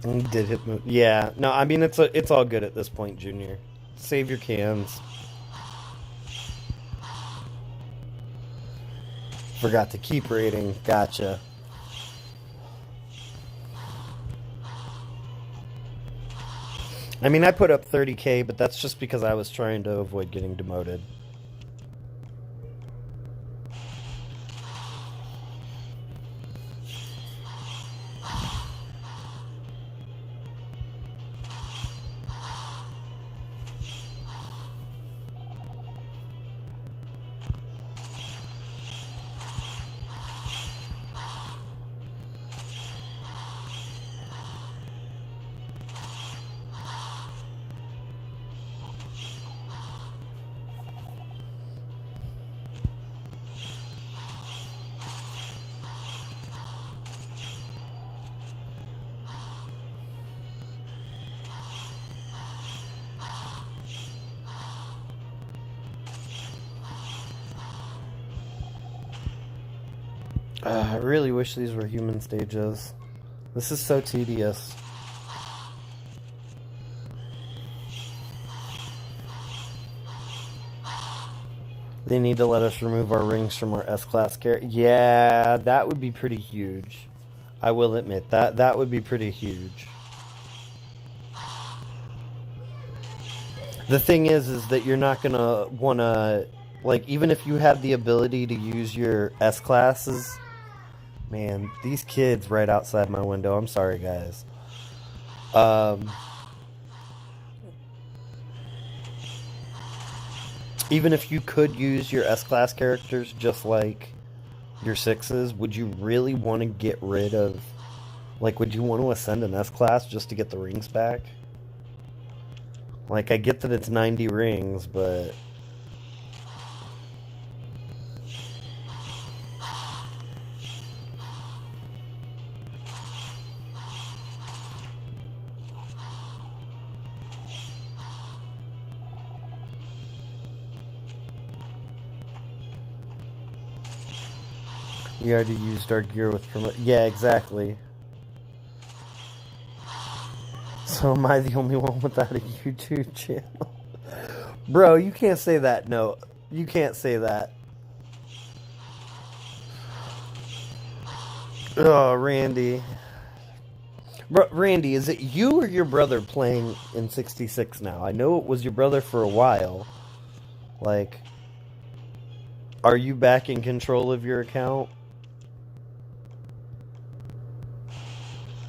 He did hit move. Yeah, no, I mean it's all good at this point, Junior. Save your cans. Forgot to keep rating. Gotcha. I mean, I put up 30K, but that's just because I was trying to avoid getting demoted. I really wish these were human stages. This is so tedious. They need to let us remove our rings from our S-Class character. Yeah, that would be pretty huge. I will admit, that would be pretty huge. The thing is that you're not going to want to... Like, even if you have the ability to use your S-Classes... Man, these kids right outside my window. I'm sorry, guys. Even if you could use your S-Class characters just like your 6s, would you really want to get rid of... Like, would you want to ascend an S-Class just to get the rings back? Like, I get that it's 90 rings, but... We already used our gear with promote. Yeah, exactly. So am I the only one without a YouTube channel? Bro, you can't say that. No, you can't say that. Oh, Randy. Bro, Randy, is it you or your brother playing in 66 now? I know it was your brother for a while. Like, are you back in control of your account?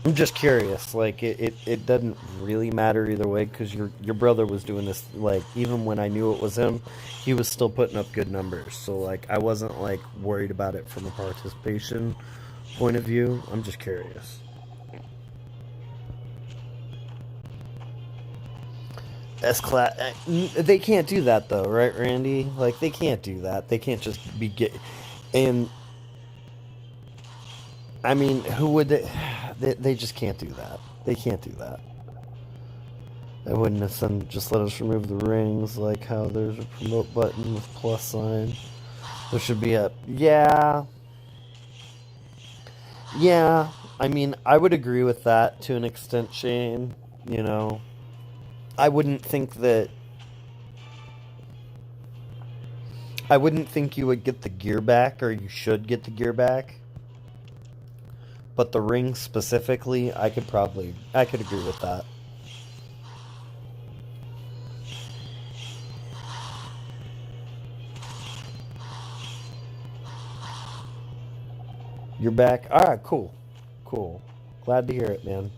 I'm just curious. Like, it doesn't really matter either way, because your brother was doing this, like, even when I knew it was him, he was still putting up good numbers. So, like, I wasn't, like, worried about it from a participation point of view. I'm just curious. S-Class... They can't do that, though, right, Randy? Like, they can't do that. They can't just be... And... I mean, who would they just can't do that. They can't do that. I wouldn't have said just let us remove the rings, like how there's a promote button with plus sign. There should be a... Yeah. Yeah. I mean, I would agree with that to an extent, Shane. You know. I wouldn't think that... I wouldn't think you would get the gear back, or you should get the gear back. But the ring specifically, I could agree with that. You're back? Alright, cool. Cool. Glad to hear it, man.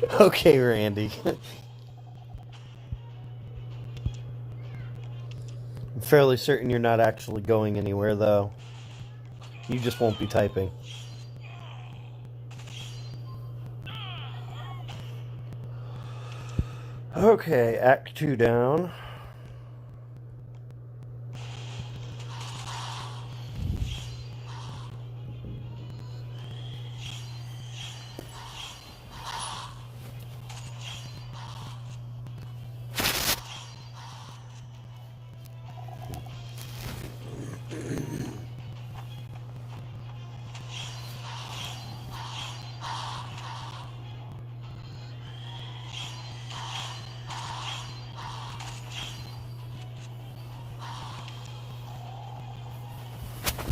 Okay, Randy. I'm fairly certain you're not actually going anywhere, though. You just won't be typing. Okay, Act 2 down.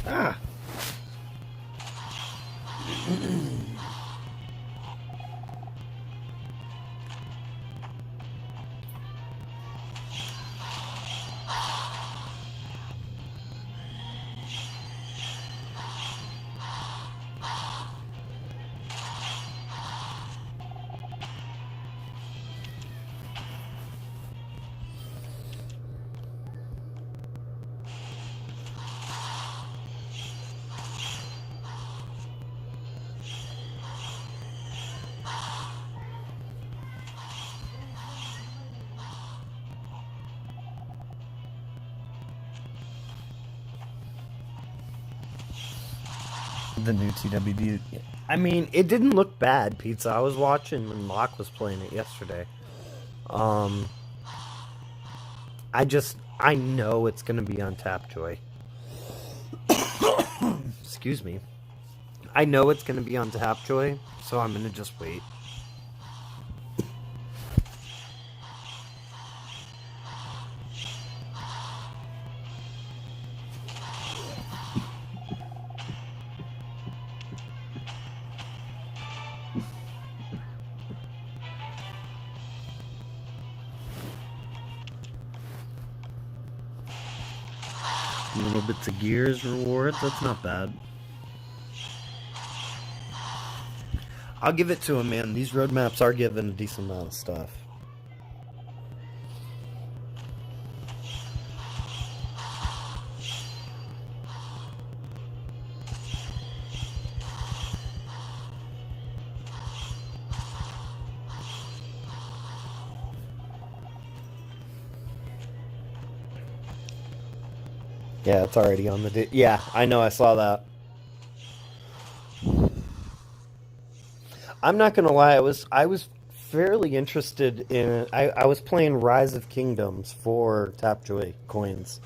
Ah! The new TWD. I mean, it didn't look bad, Pizza. I was watching when Locke was playing it yesterday. I know it's gonna be on Tapjoy. Excuse me. I know it's gonna be on Tapjoy, so I'm gonna just wait. Little bits of gears rewards, that's not bad. I'll give it to him, man. These roadmaps are giving a decent amount of stuff. Yeah, it's already on the... Yeah, I know, I saw that. I'm not gonna lie, I was fairly interested in... I was playing Rise of Kingdoms for Tapjoy coins.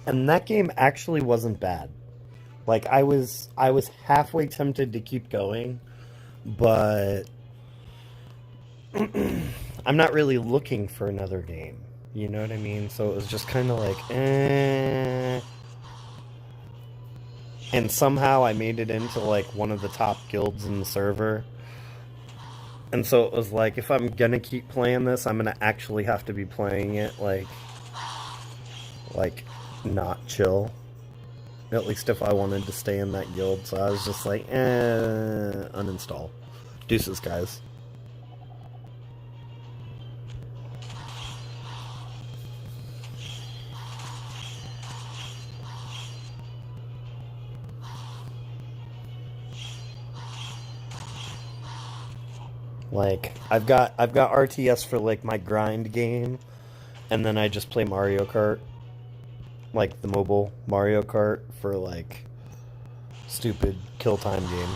And that game actually wasn't bad. Like, I was halfway tempted to keep going, but... I'm not really looking for another game. You know what I mean? So it was just kind of like, eh. And somehow I made it into, like, one of the top guilds in the server. And so it was like, if I'm gonna keep playing this, I'm gonna actually have to be playing it, like, not chill. At least if I wanted to stay in that guild. So I was just like, uninstall. Deuces, guys. Like, I've got RTS for, like, my grind game, and then I just play Mario Kart, like the mobile Mario Kart for, like, stupid kill time game.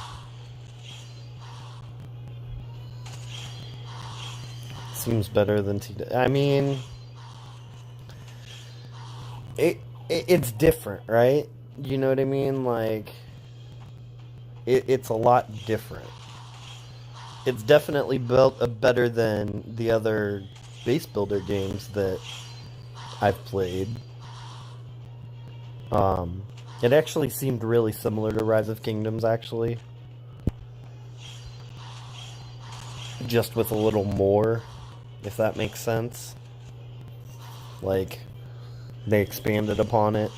Seems better than I mean, it's different, right? You know what I mean? Like, it's a lot different. It's definitely built better than the other base builder games that I've played. It actually seemed really similar to Rise of Kingdoms, actually. Just with a little more, if that makes sense. Like, they expanded upon it.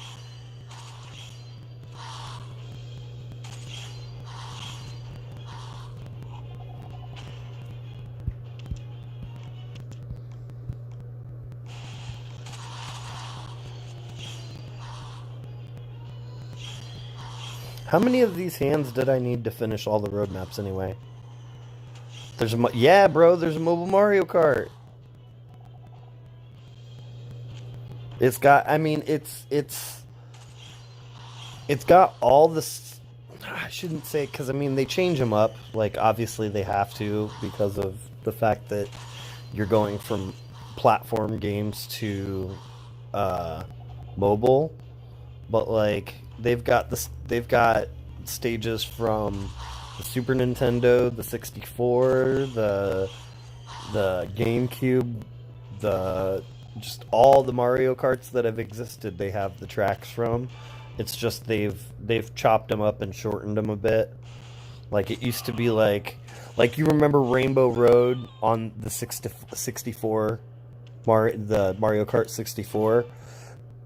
How many of these hands did I need to finish all the road maps anyway? Yeah, bro, there's a mobile Mario Kart. It's got, I mean, it's got all this. I shouldn't say, because I mean they change them up. Like obviously they have to because of the fact that you're going from platform games to uh, mobile. But like they've got stages from the Super Nintendo, the 64, the GameCube, the just all the Mario Karts that have existed. They have the tracks from. It's just they've chopped them up and shortened them a bit. Like it used to be like you remember Rainbow Road on the 64 the Mario Kart 64.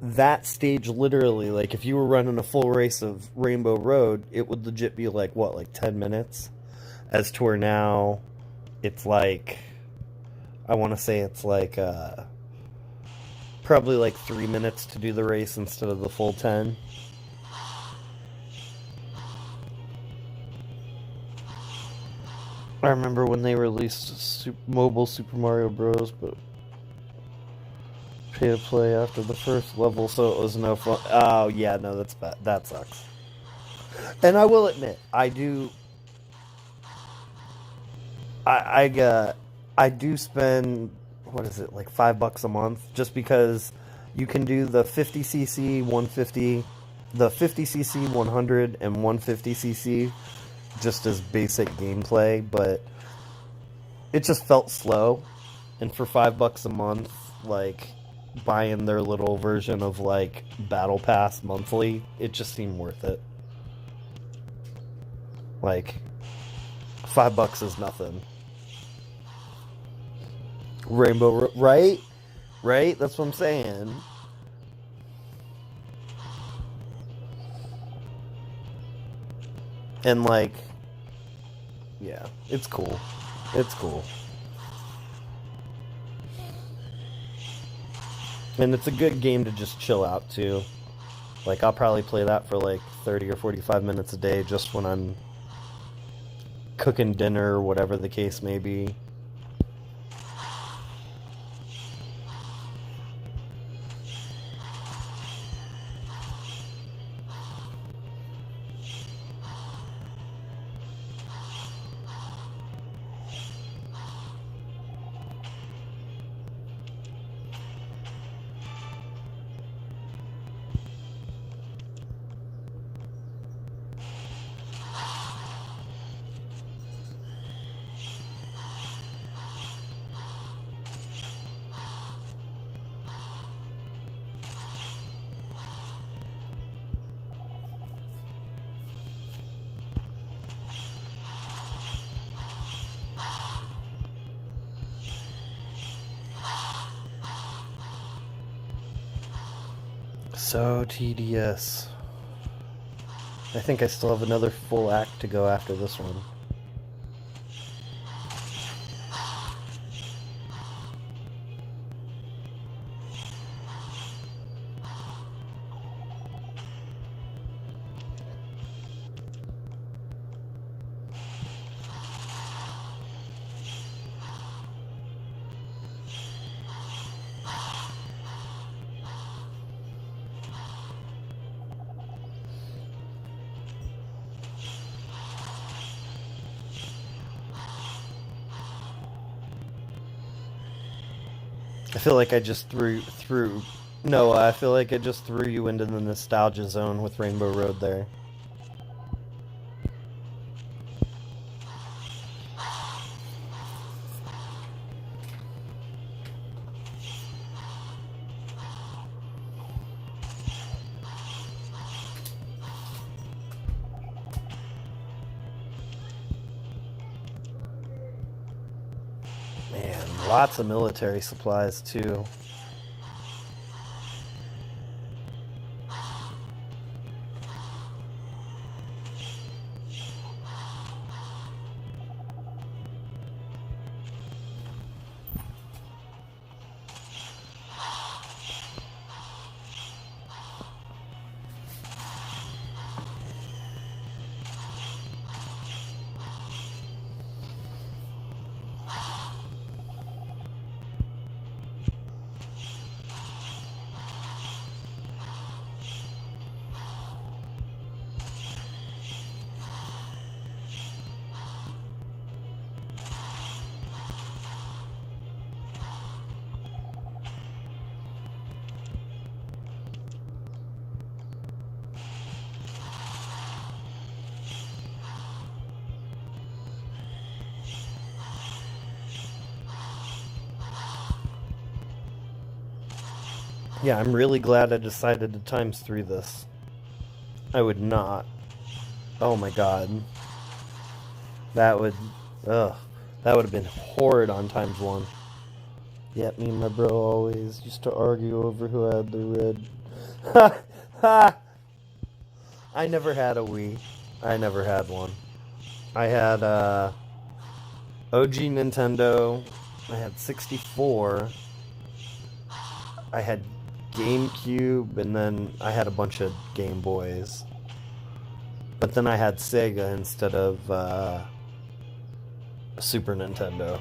That stage literally, like if you were running a full race of Rainbow Road, it would legit be like what, like 10 minutes? As to where now it's like, I want to say it's like probably like 3 minutes to do the race instead of the full 10. I remember when they released mobile Super Mario Bros, but pay to play after the first level, so it was no fun. Oh yeah, no, that's bad. That sucks. And I will admit, I do spend, what is it, like $5 a month, just because you can do the 50cc 150, the 50cc 100 and 150cc just as basic gameplay, but it just felt slow. And for $5 a month, like buying their little version of like Battle Pass monthly, it just seemed worth it. Like $5 is nothing. Right? Right? That's what I'm saying. And like, yeah, it's cool. It's cool. And it's a good game to just chill out to. Like, I'll probably play that for like 30 or 45 minutes a day just when I'm cooking dinner or whatever the case may be. So tedious. I think I still have another full act to go after this one. I feel like I just threw Noah, I feel like I just threw you into the nostalgia zone with Rainbow Road there. Man, lots of military supplies too. Yeah, I'm really glad I decided to times 3 this. I would not. Oh my god. That would... Ugh. That would have been horrid on times 1. Yep, me and my bro always used to argue over who had the red. Ha! Ha! I never had a Wii. I never had one. I had OG Nintendo. I had 64. I had GameCube, and then I had a bunch of Game Boys. But then I had Sega instead of Super Nintendo.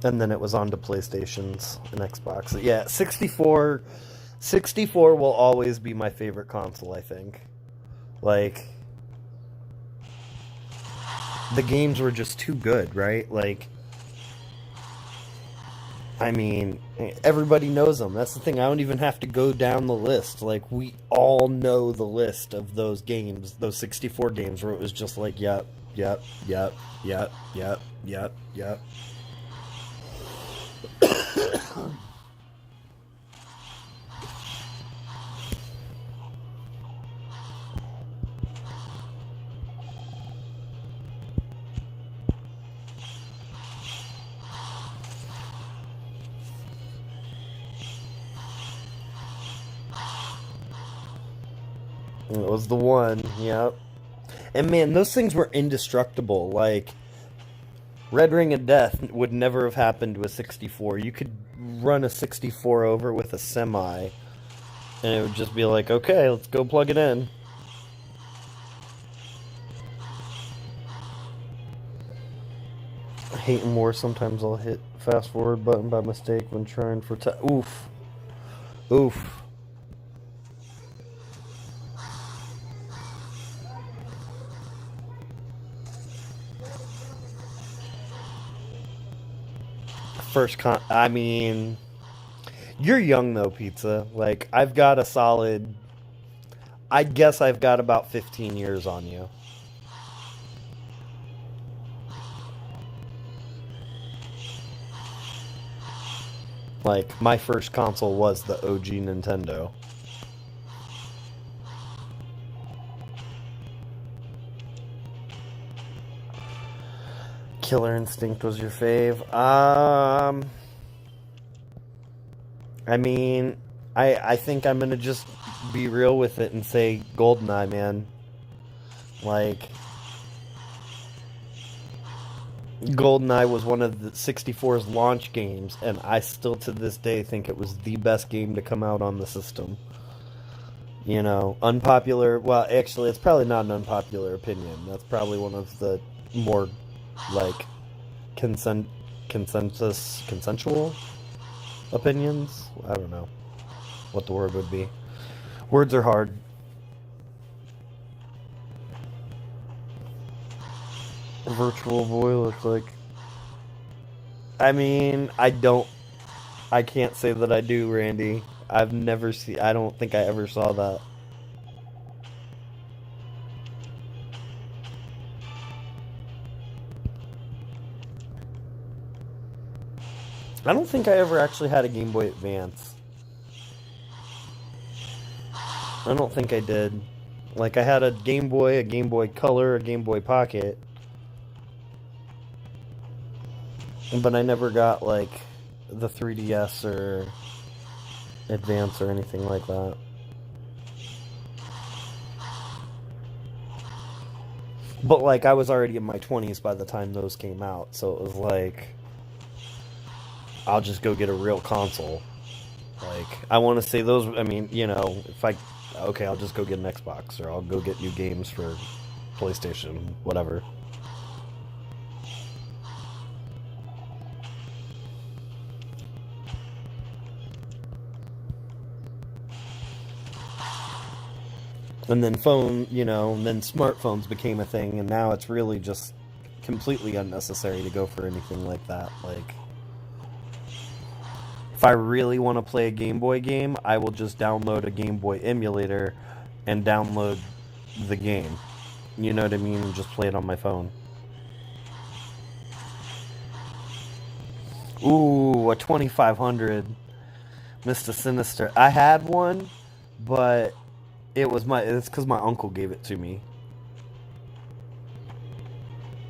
And then it was on to PlayStations and Xbox. Yeah, 64 will always be my favorite console, I think. Like, the games were just too good, right? Like, I mean, everybody knows them. That's the thing. I don't even have to go down the list. Like, we all know the list of those games, those 64 games where it was just like, yep, yep, yep, yep, yep, yep, yep. It was the one, yep. And man, those things were indestructible. Like, Red Ring of Death would never have happened with 64. You could run a 64 over with a semi, and it would just be like, okay, let's go plug it in. I hate more. Sometimes I'll hit fast forward button by mistake when trying for oof. Oof. I mean, you're young though, Pizza. Like, I've got a solid, I guess I've got about 15 years on you. Like, my first console was the OG Nintendo. Killer Instinct was your fave. I mean, I think I'm gonna just be real with it and say GoldenEye, man. Like, GoldenEye was one of the 64's launch games, and I still to this day think it was the best game to come out on the system. You know, unpopular. Well, actually, it's probably not an unpopular opinion. That's probably one of the more, like, consensual opinions. I don't know what the word would be. Words are hard. Virtual Boy look like. I mean, I can't say that I do, Randy. I've never seen. I don't think I ever saw that. I don't think I ever actually had a Game Boy Advance. I don't think I did. Like, I had a Game Boy Color, a Game Boy Pocket. But I never got, like, the 3DS or Advance or anything like that. But, like, I was already in my 20s by the time those came out, so it was like, I'll just go get a real console. Like, I want to say those, I mean, you know, okay, I'll just go get an Xbox, or I'll go get new games for PlayStation, whatever. And then then smartphones became a thing, and now it's really just completely unnecessary to go for anything like that. Like, if I really want to play a Game Boy game, I will just download a Game Boy emulator and download the game. You know what I mean? And just play it on my phone. Ooh, a 2500 Mr. Sinister. I had one, but it's because my uncle gave it to me.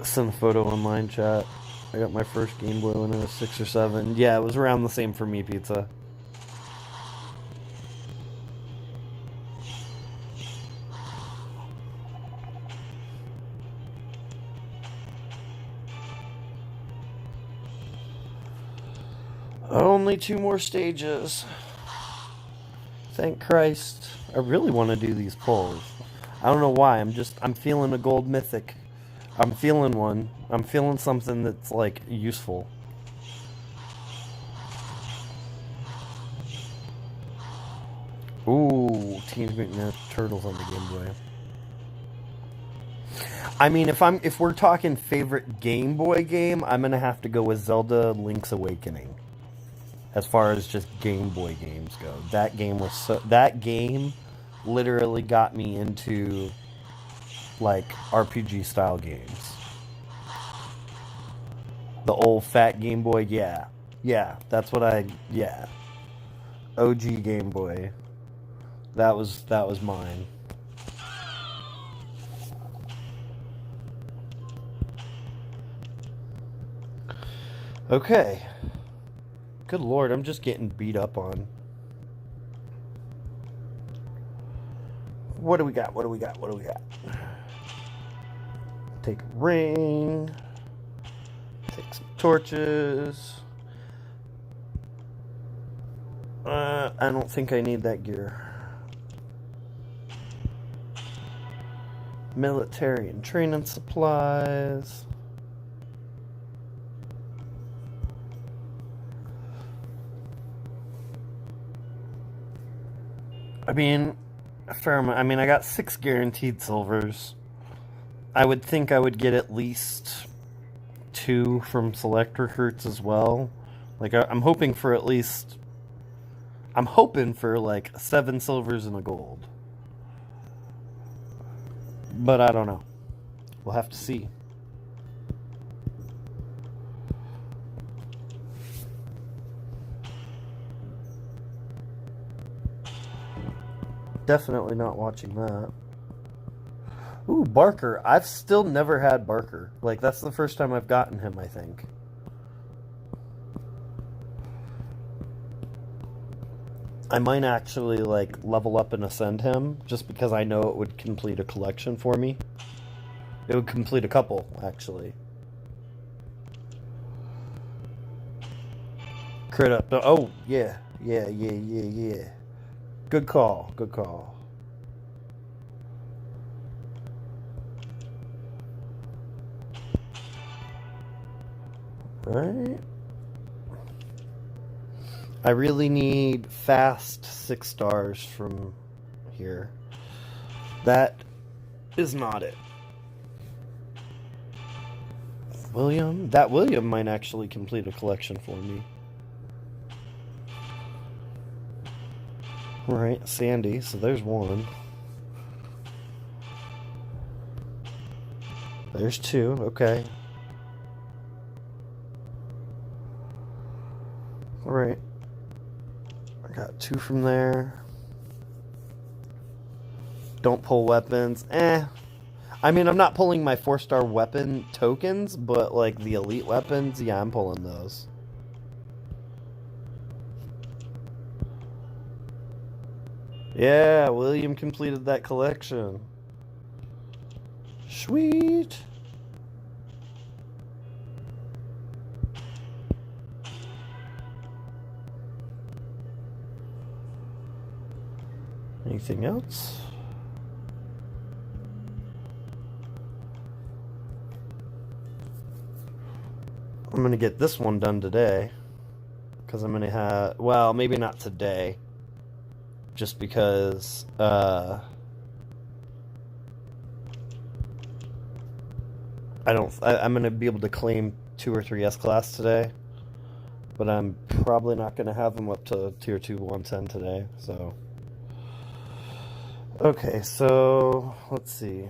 Send a photo online chat. I got my first Game Boy when I was 6 or 7. Yeah, it was around the same for me, Pizza. Only 2 more stages. Thank Christ. I really want to do these polls. I don't know why. I'm feeling a gold mythic. I'm feeling one. I'm feeling something that's like useful. Ooh, Teenage Mutant Ninja Turtles on the Game Boy. I mean, if we're talking favorite Game Boy game, I'm gonna have to go with Zelda Link's Awakening. As far as just Game Boy games go, that game literally got me into like RPG style games. The old fat Game Boy, yeah. That's what yeah. OG Game Boy. That was mine. Okay. Good Lord, I'm just getting beat up on. What do we got? Take a ring. Take some torches. I don't think I need that gear. Military and training supplies. I mean, a fair amount. I mean, I got 6 guaranteed silvers. I would think I would get at least 2 from select recruits as well. Like, I'm hoping for at least... I'm hoping for, like, 7 silvers and a gold. But I don't know. We'll have to see. Definitely not watching that. Ooh, Barker. I've still never had Barker. Like, that's the first time I've gotten him, I think. I might actually, like, level up and ascend him, just because I know it would complete a collection for me. It would complete a couple, actually. Crit up. Oh, yeah. Yeah. Good call. Right. I really need fast 6 stars from here. That is not it. William? That William might actually complete a collection for me. Right, Sandy, so there's 1. There's 2, okay. Alright. I got 2 from there. Don't pull weapons. I mean, I'm not pulling my 4-star weapon tokens, but like the elite weapons, yeah, I'm pulling those. Yeah, William completed that collection. Sweet. Anything else? I'm gonna get this one done today. Because I'm gonna have... Well, maybe not today. Just because... I'm gonna be able to claim 2 or 3 S-Class today. But I'm probably not gonna have them up to Tier 2 110 today, so... Okay, so... Let's see.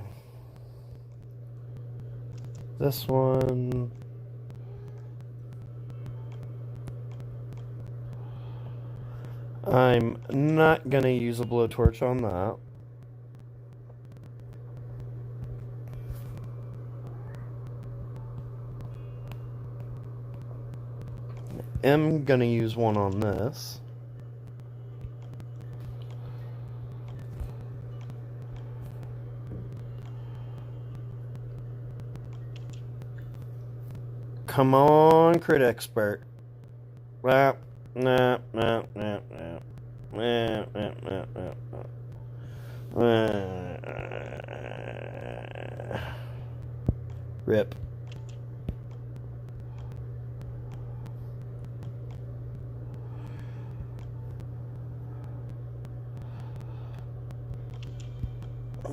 This one... I'm not gonna use a blowtorch on that. I'm gonna use one on this. Come on, crit expert. Rip.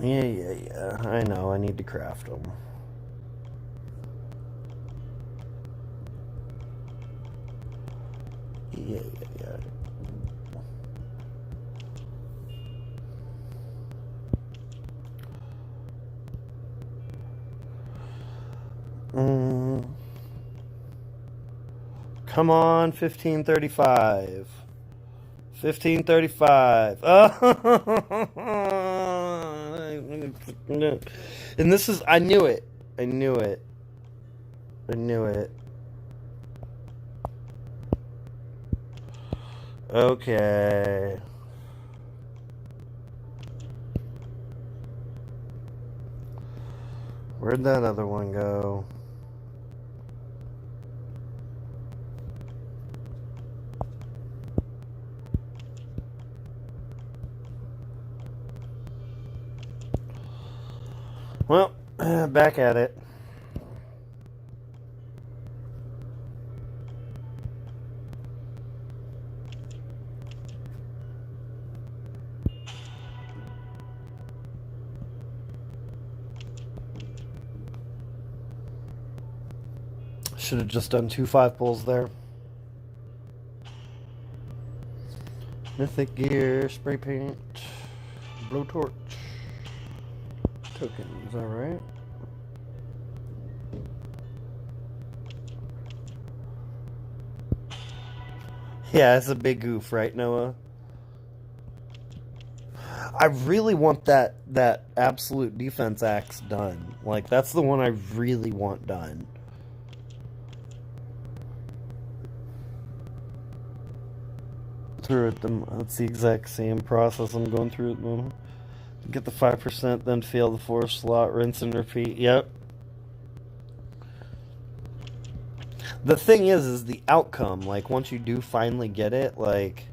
Yeah. I know, I need to craft them. Yeah. Come on, 1535. 1535. And this is, I knew it. Okay. Where'd that other one go? Well, back at it. Should have just done 2 5-pulls there. Mythic gear, spray paint, blowtorch, tokens, alright. Yeah, it's a big goof, right, Noah? I really want that absolute defense axe done. Like, that's the one I really want done. Through it, that's the exact same process I'm going through at the moment. Get the 5%, then fail the 4 slot, rinse and repeat. Yep. The thing is the outcome. Like, once you do finally get it, like...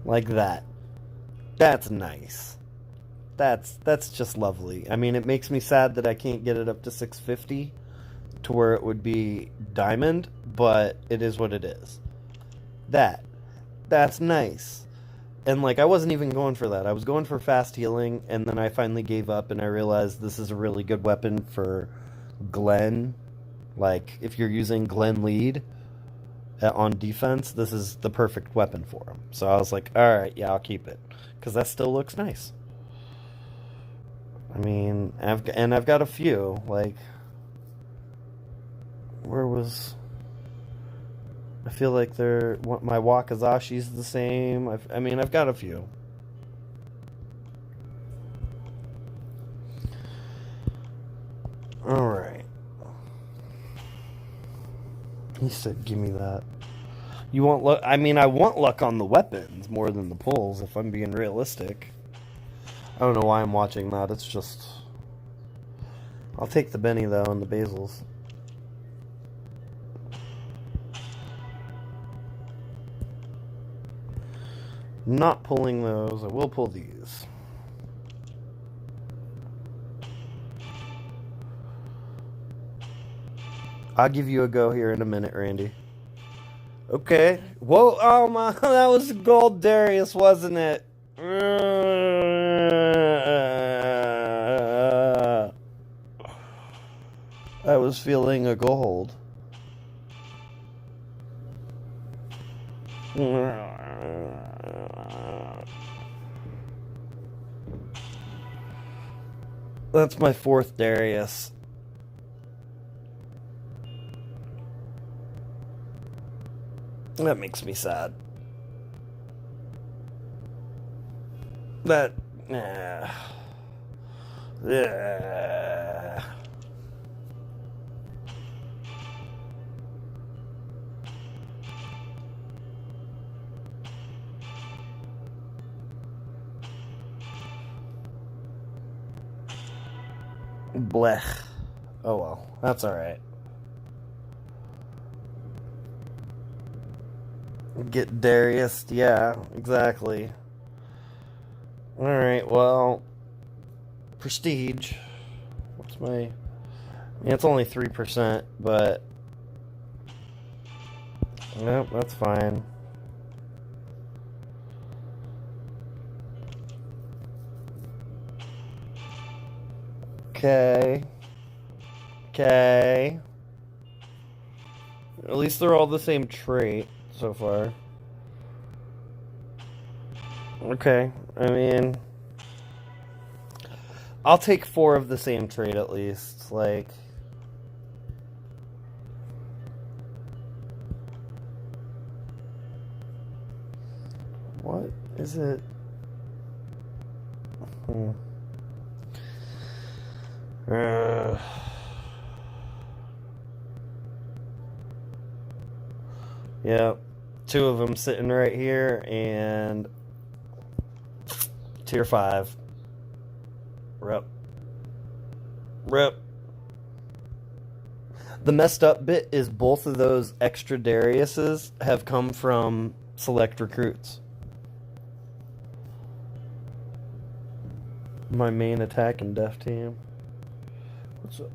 like that. That's nice. That's just lovely. I mean, it makes me sad that I can't get it up to 650 to where it would be diamond, but it is what it is. That's nice. And like, I wasn't even going for that. I was going for fast healing, and then I finally gave up and I realized this is a really good weapon for Glenn. Like, if you're using Glenn lead on defense, this is the perfect weapon for him. So I was like, alright, yeah, I'll keep it. Because that still looks nice. I mean, I've got a few, like, where was, I feel like my Wakazashi's the same, I mean, I've got a few. Alright. He said, give me that. You want luck? I mean, I want luck on the weapons more than the pulls, if I'm being realistic. I don't know why I'm watching that. It's just... I'll take the Benny, though, and the Basils. Not pulling those. I will pull these. I'll give you a go here in a minute, Randy. Okay. Whoa. Oh, my. That was gold Darius, wasn't it? I was feeling a gold. That's my 4th Darius. That makes me sad. That... Yeah. Blech. Oh well, that's alright. Get Darius, yeah, exactly. Alright, well, Prestige. What's my... Yeah, it's only 3%, but... Nope, that's fine. Okay. Okay. At least they're all the same trait so far. Okay, I mean... I'll take 4 of the same trait at least. Like... What is it? Yep. 2 of them sitting right here, and tier 5. Rip. Rip. The messed up bit is both of those extra Dariuses have come from select recruits. My main attack and death team. What's up?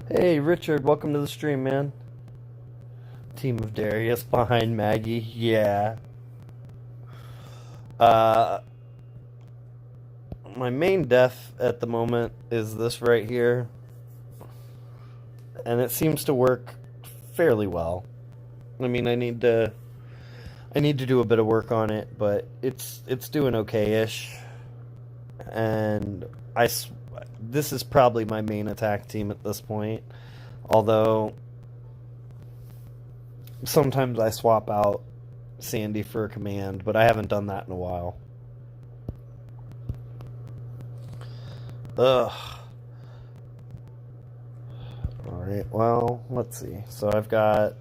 Hey, Richard, welcome to the stream, man. Team of Darius behind Maggie, yeah. My main death at the moment is this right here. And it seems to work fairly well. I mean, I need to do a bit of work on it, but it's doing okay-ish. And this is probably my main attack team at this point. Although sometimes I swap out Sandy for a command, but I haven't done that in a while. Ugh. Alright, well, let's see. So I've got...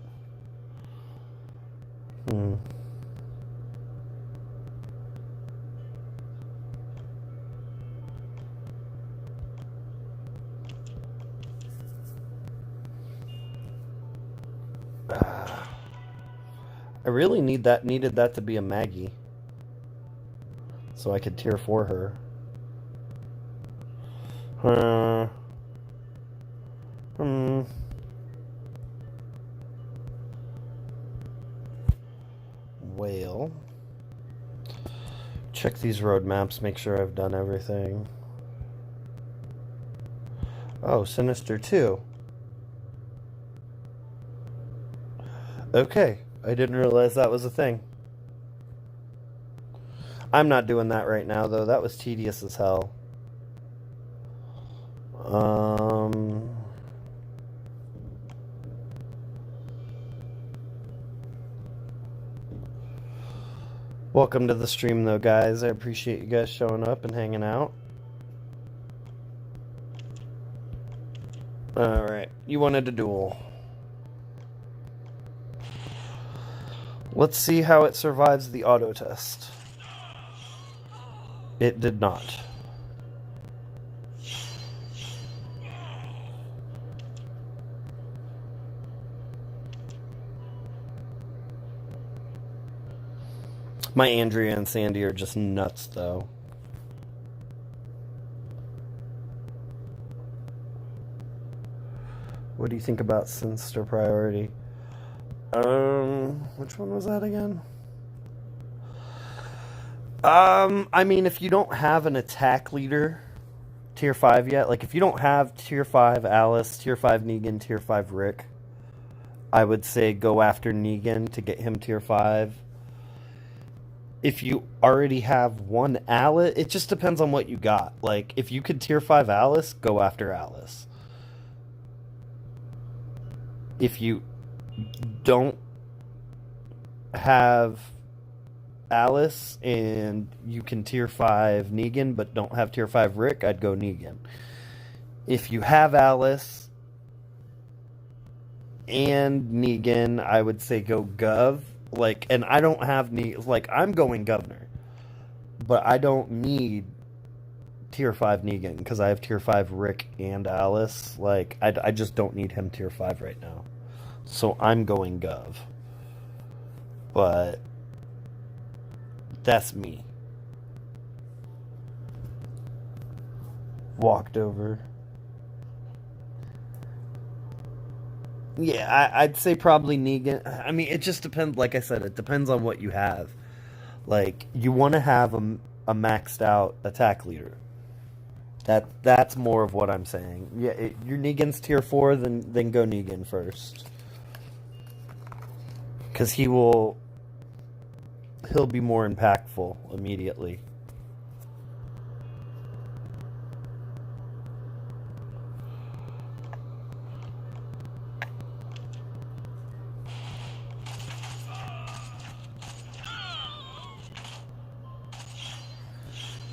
I really needed that to be a Maggie. So I could tier 4 her. Whale. Check these roadmaps, make sure I've done everything. Oh, Sinister 2. Okay, I didn't realize that was a thing. I'm not doing that right now, though. That was tedious as hell. Welcome to the stream, though, guys. I appreciate you guys showing up and hanging out. Alright, you wanted a duel. Let's see how it survives the auto test. It did not. My Andrea and Sandy are just nuts, though. What do you think about Sinister Priority? Which one was that again? I mean, if you don't have an attack leader, tier 5 yet, like if you don't have tier 5 Alice, tier 5 Negan, tier 5 Rick, I would say go after Negan to get him tier 5. If you already have one Alice, it just depends on what you got. Like, if you could tier 5 Alice, go after Alice. If you don't have Alice and you can tier 5 Negan but don't have tier 5 Rick, I'd go Negan. If you have Alice and Negan, I would say go Gov. Like, and I don't have like, I'm going Governor, but I don't need tier 5 Negan because I have tier 5 Rick and Alice. Like, I just don't need him tier 5 right now. So I'm going Gov. But that's me. Walked over. Yeah, I'd say probably Negan. I mean, it just depends. Like I said, it depends on what you have. Like, you want to have a maxed out attack leader. That's more of what I'm saying. Yeah, your Negan's tier 4, then go Negan first, because he'll be more impactful immediately.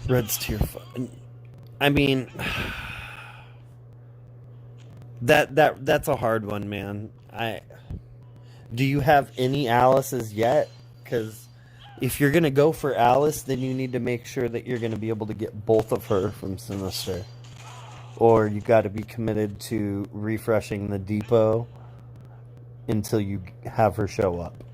Red's tier 5. I mean, that's a hard one, man. Do you have any Alices yet? Because if you're gonna go for Alice, then you need to make sure that you're gonna be able to get both of her from Sinister, or you got to be committed to refreshing the depot until you have her show up.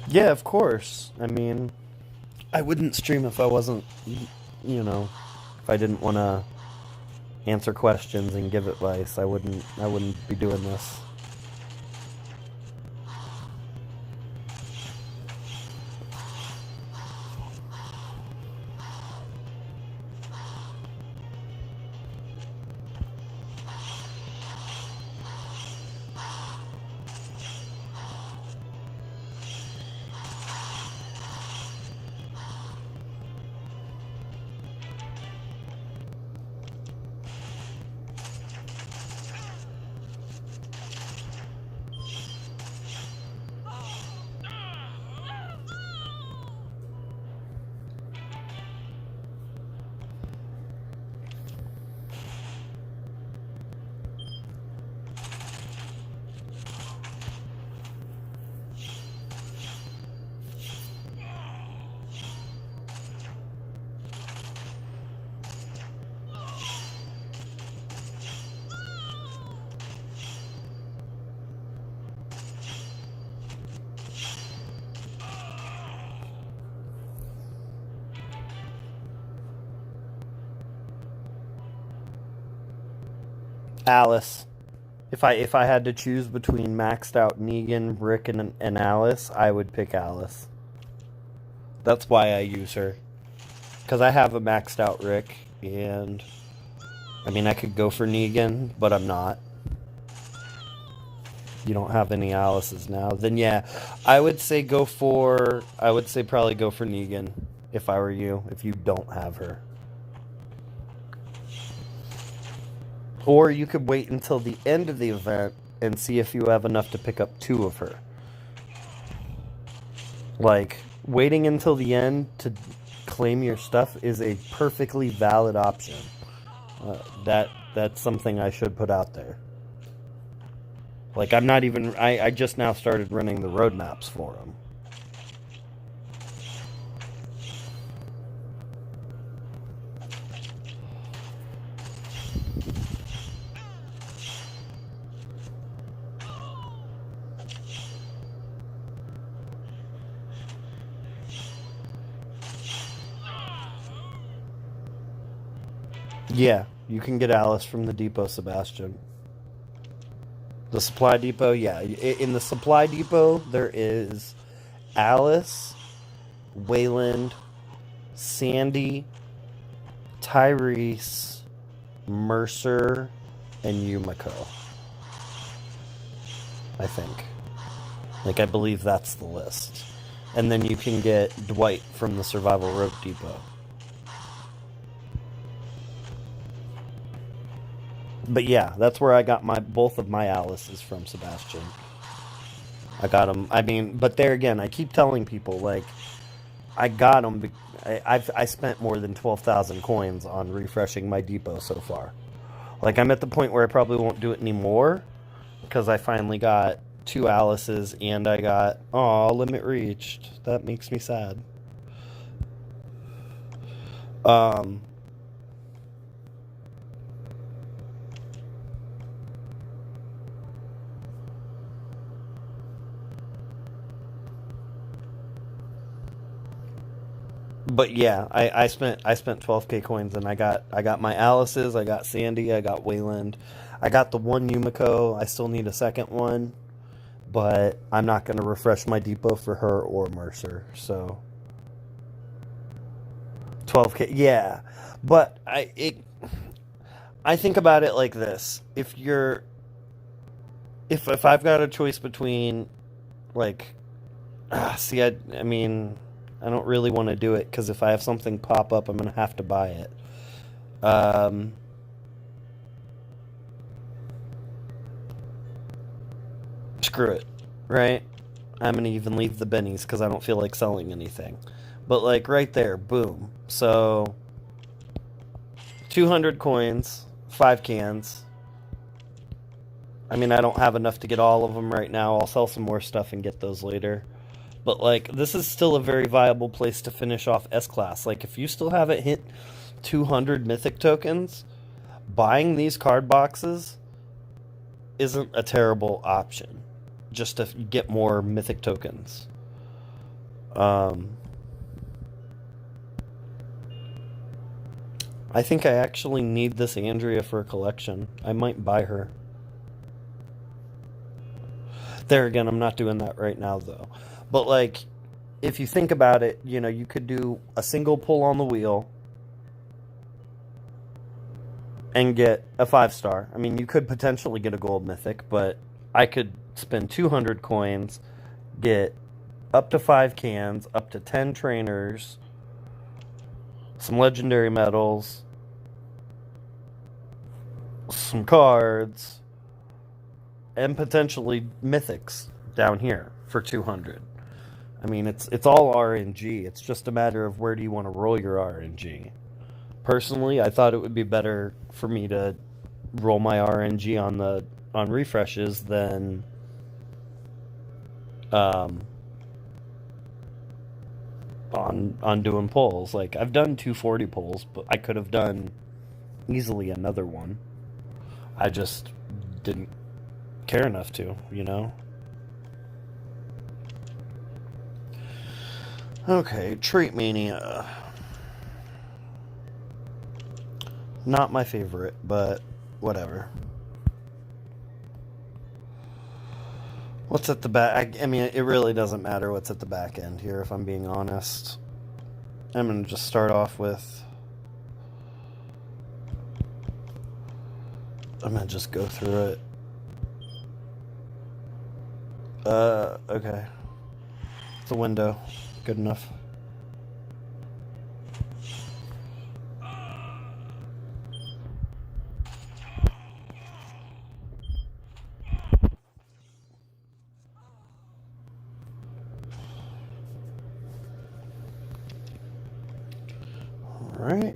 Yeah, of course. I mean, I wouldn't stream if I wasn't, if I didn't want to answer questions and give advice. I wouldn't be doing this. Alice. If I had to choose between maxed out Negan, Rick, and Alice, I would pick Alice. That's why I use her. Because I have a maxed out Rick, and I mean, I could go for Negan, but I'm not. You don't have any Alices now. Then yeah, I would say probably go for Negan if I were you, if you don't have her. Or you could wait until the end of the event and see if you have enough to pick up 2 of her. Like, waiting until the end to claim your stuff is a perfectly valid option. That's something I should put out there. Like, I just now started running the roadmaps for them. Yeah, you can get Alice from the depot, Sebastian. The supply depot, yeah. In the supply depot, there is Alice, Wayland, Sandy, Tyrese, Mercer, and Yumiko. I think. Like, I believe that's the list. And then you can get Dwight from the Survival Rope Depot. But yeah, that's where I got both of my Alice's from, Sebastian. I got them. I mean, but there again, I keep telling people, like, I got them. I spent more than 12,000 coins on refreshing my depot so far. Like, I'm at the point where I probably won't do it anymore because I finally got 2 Alice's and I got, limit reached. That makes me sad. But yeah, I spent 12k coins and I got my Alice's, I got Sandy, I got Wayland, I got the one Yumiko. I still need a second one, but I'm not going to refresh my depot for her or Mercer. So 12k, yeah. But I think about it like this: if I've got a choice between, like, I mean, I don't really want to do it because if I have something pop up, I'm going to have to buy it. Screw it, right? I'm going to even leave the bennies because I don't feel like selling anything. But, like, right there, boom. So, 200 coins, 5 cans. I mean, I don't have enough to get all of them right now. I'll sell some more stuff and get those later. But, like, this is still a very viable place to finish off S-Class. Like, if you still haven't hit 200 Mythic tokens, buying these card boxes isn't a terrible option. Just to get more Mythic tokens. I think I actually need this Andrea for a collection. I might buy her. There again, I'm not doing that right now, though. But, like, if you think about it, you know, you could do a single pull on the wheel and get a 5-star. I mean, you could potentially get a gold mythic, but I could spend 200 coins, get up to 5 cans, up to 10 trainers, some legendary medals, some cards, and potentially mythics down here for 200. I mean, it's all RNG. It's just a matter of where do you want to roll your RNG. Personally, I thought it would be better for me to roll my RNG on refreshes than on doing pulls. Like, I've done 240 pulls, but I could have done easily another one. I just didn't care enough to, you know? Okay, Trait Mania. Not my favorite, but whatever. What's at the back? I mean, it really doesn't matter what's at the back end here, if I'm being honest. I'm going to just start off with... I'm going to just go through it. Okay. It's a window. Good enough. All right.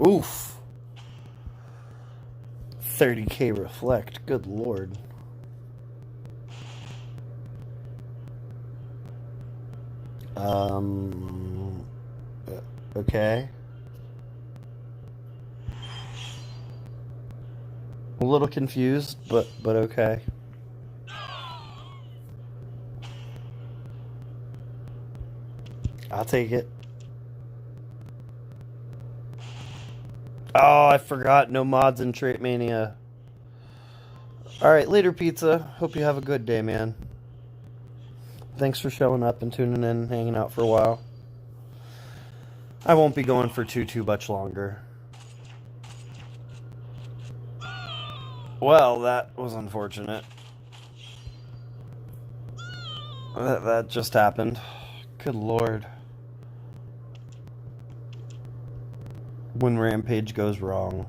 Oof. 30k reflect. Good lord. Okay. A little confused, but okay. I'll take it. Oh, I forgot. No mods in Trait Mania. Alright, later, Pizza. Hope you have a good day, man. Thanks for showing up and tuning in and hanging out for a while. I won't be going for too much longer. Well, that was unfortunate. That just happened. Good lord. When Rampage goes wrong.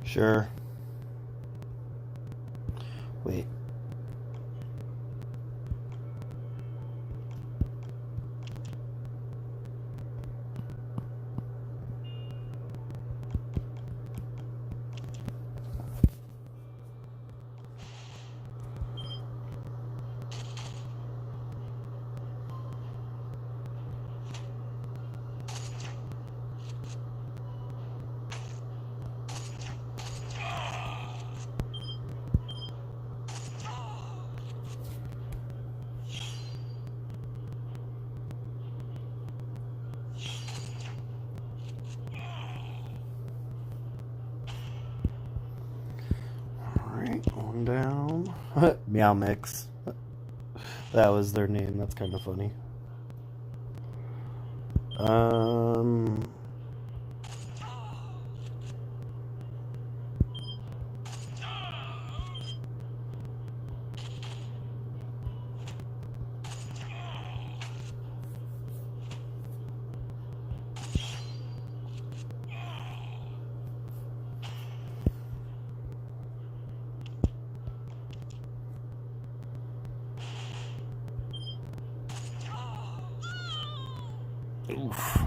Sure. Wait. On down. Meow Mix. That was their name. That's kind of funny. Oof.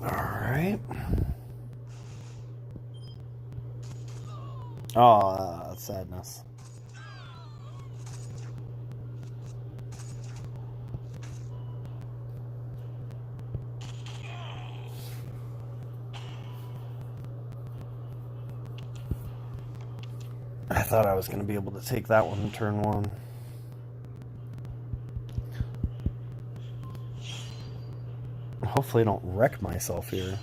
All right. Oh, sadness. I thought I was going to be able to take that one in turn one. Hopefully I don't wreck myself here.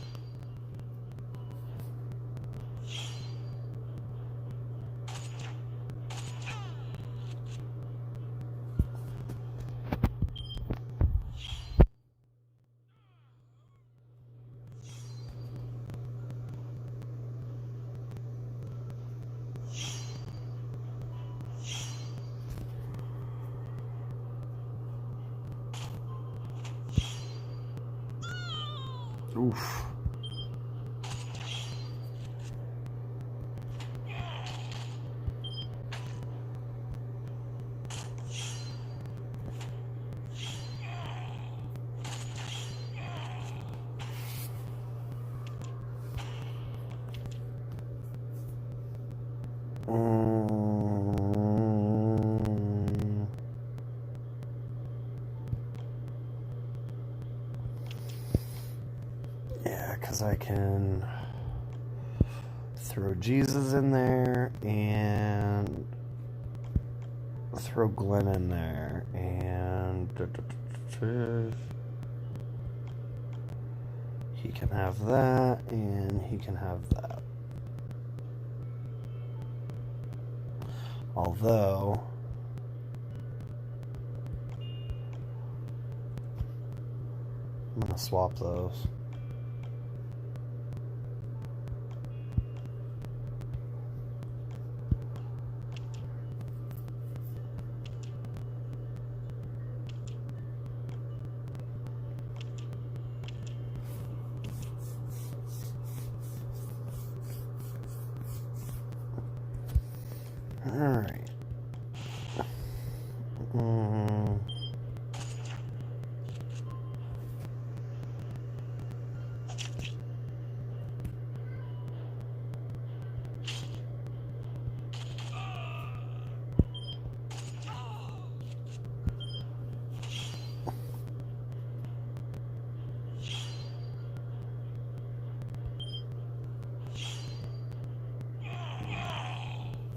Oof. Yeah, because I can throw Jesus in there and throw Glenn in there and he He can have that, and he can have that. Although, I'm going to swap those. Alright.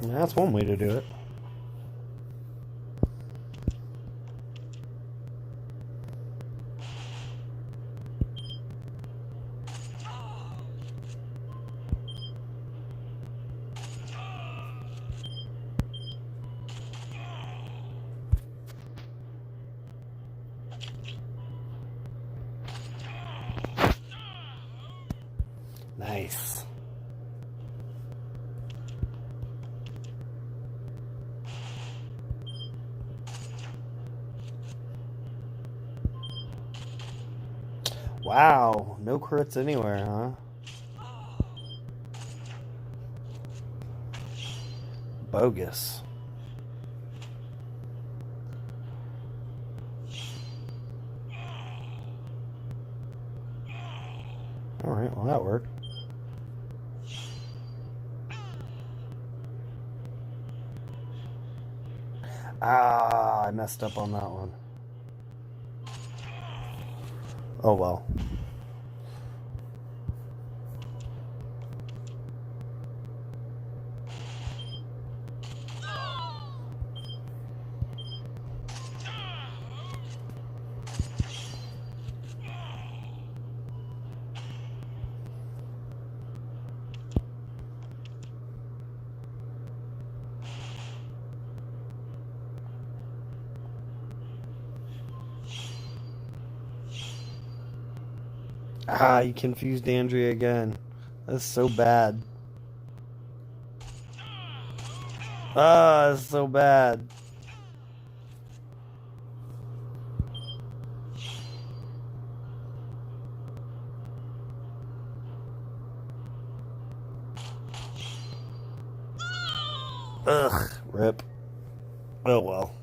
That's one way to do it. Nice. Wow, no crits anywhere, huh? Bogus. Alright, well that worked. Ah, I messed up on that one. Oh well. Ah, you confused Andrea again. That's so bad. Ah, that's so bad. Ugh, rip. Oh well.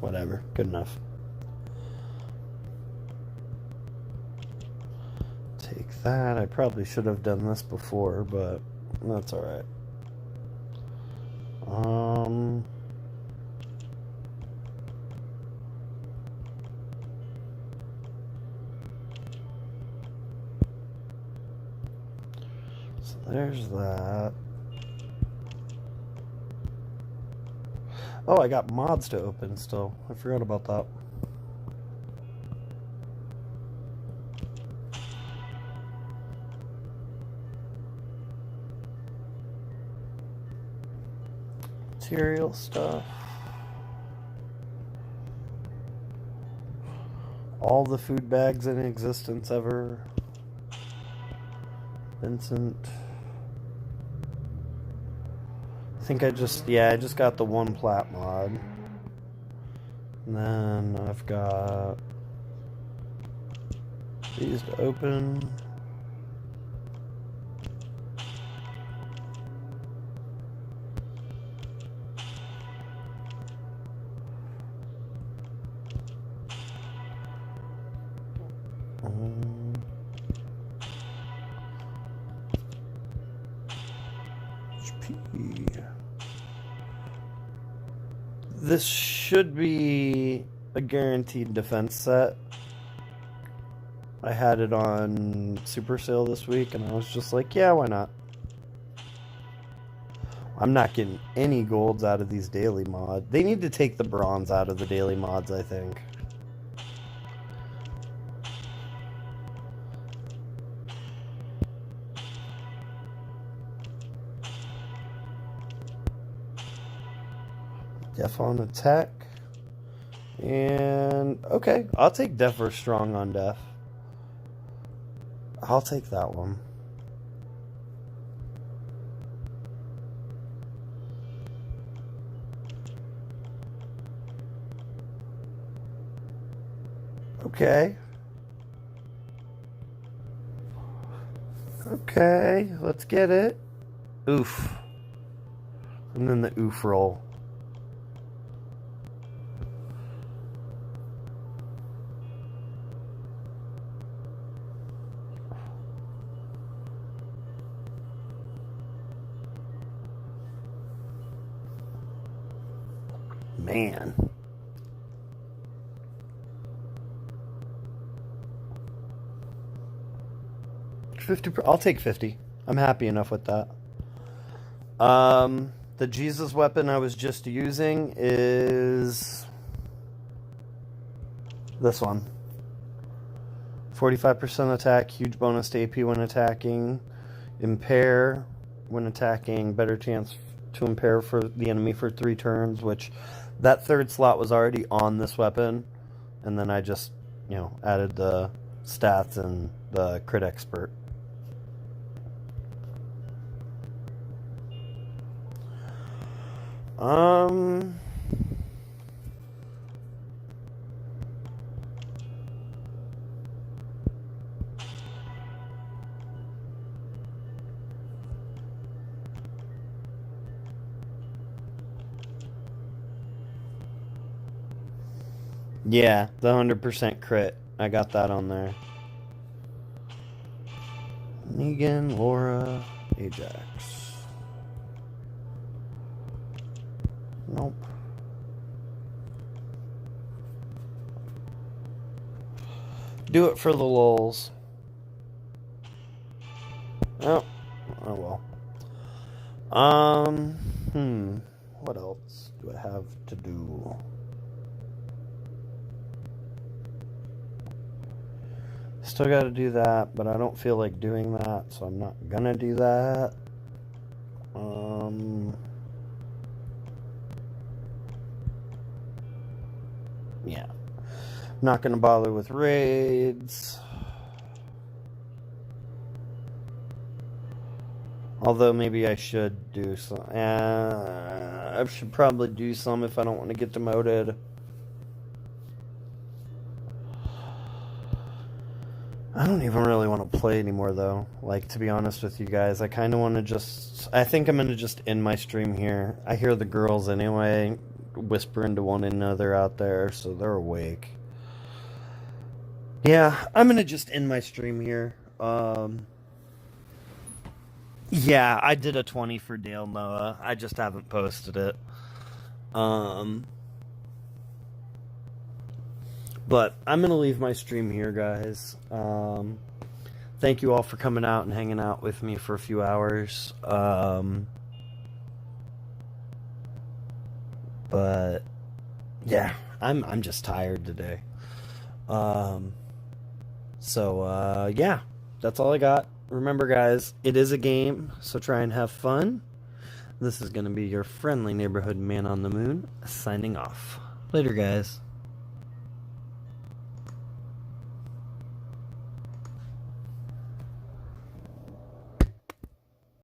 Whatever. Good enough. Take that. I probably should have done this before, but that's alright. So there's that. Oh, I got mods to open still. I forgot about that. Material stuff. All the food bags in existence ever. Vincent. I think I just got the one plat mod. And then I've got these to open. This should be a guaranteed defense set. I had it on super sale this week, and I was just like, yeah, why not? I'm not getting any golds out of these daily mods. They need to take the bronze out of the daily mods, I think. Def on attack. And, okay, I'll take Def or Strong on Def. I'll take that one. Okay. Okay, let's get it. Oof. And then the oof roll. Man. 50. I'll take 50. I'm happy enough with that. The Jesus weapon I was just using is this one. 45% attack, huge bonus to AP when attacking, impair when attacking, better chance to impair for the enemy for 3 turns, which that third slot was already on this weapon, and then I just, added the stats and the crit expert. Yeah, the 100% crit. I got that on there. Negan, Laura, Ajax. Nope. Do it for the lulz. Oh well. What else do I have to do? Still got to do that, but I don't feel like doing that, so I'm not gonna do that. Yeah. Not gonna bother with raids. Although maybe I should do some. I should probably do some if I don't want to get demoted. I don't even really want to play anymore, though. Like, to be honest with you guys, I kind of want to just... I think I'm going to just end my stream here. I hear the girls anyway whispering to one another out there, so they're awake. Yeah, I'm going to just end my stream here. Yeah, I did a 20 for Dale Noah. I just haven't posted it. But I'm going to leave my stream here, guys. Thank you all for coming out and hanging out with me for a few hours. But yeah, I'm just tired today. Yeah, that's all I got. Remember, guys, it is a game, so try and have fun. This is going to be your friendly neighborhood man on the moon, signing off. Later, guys.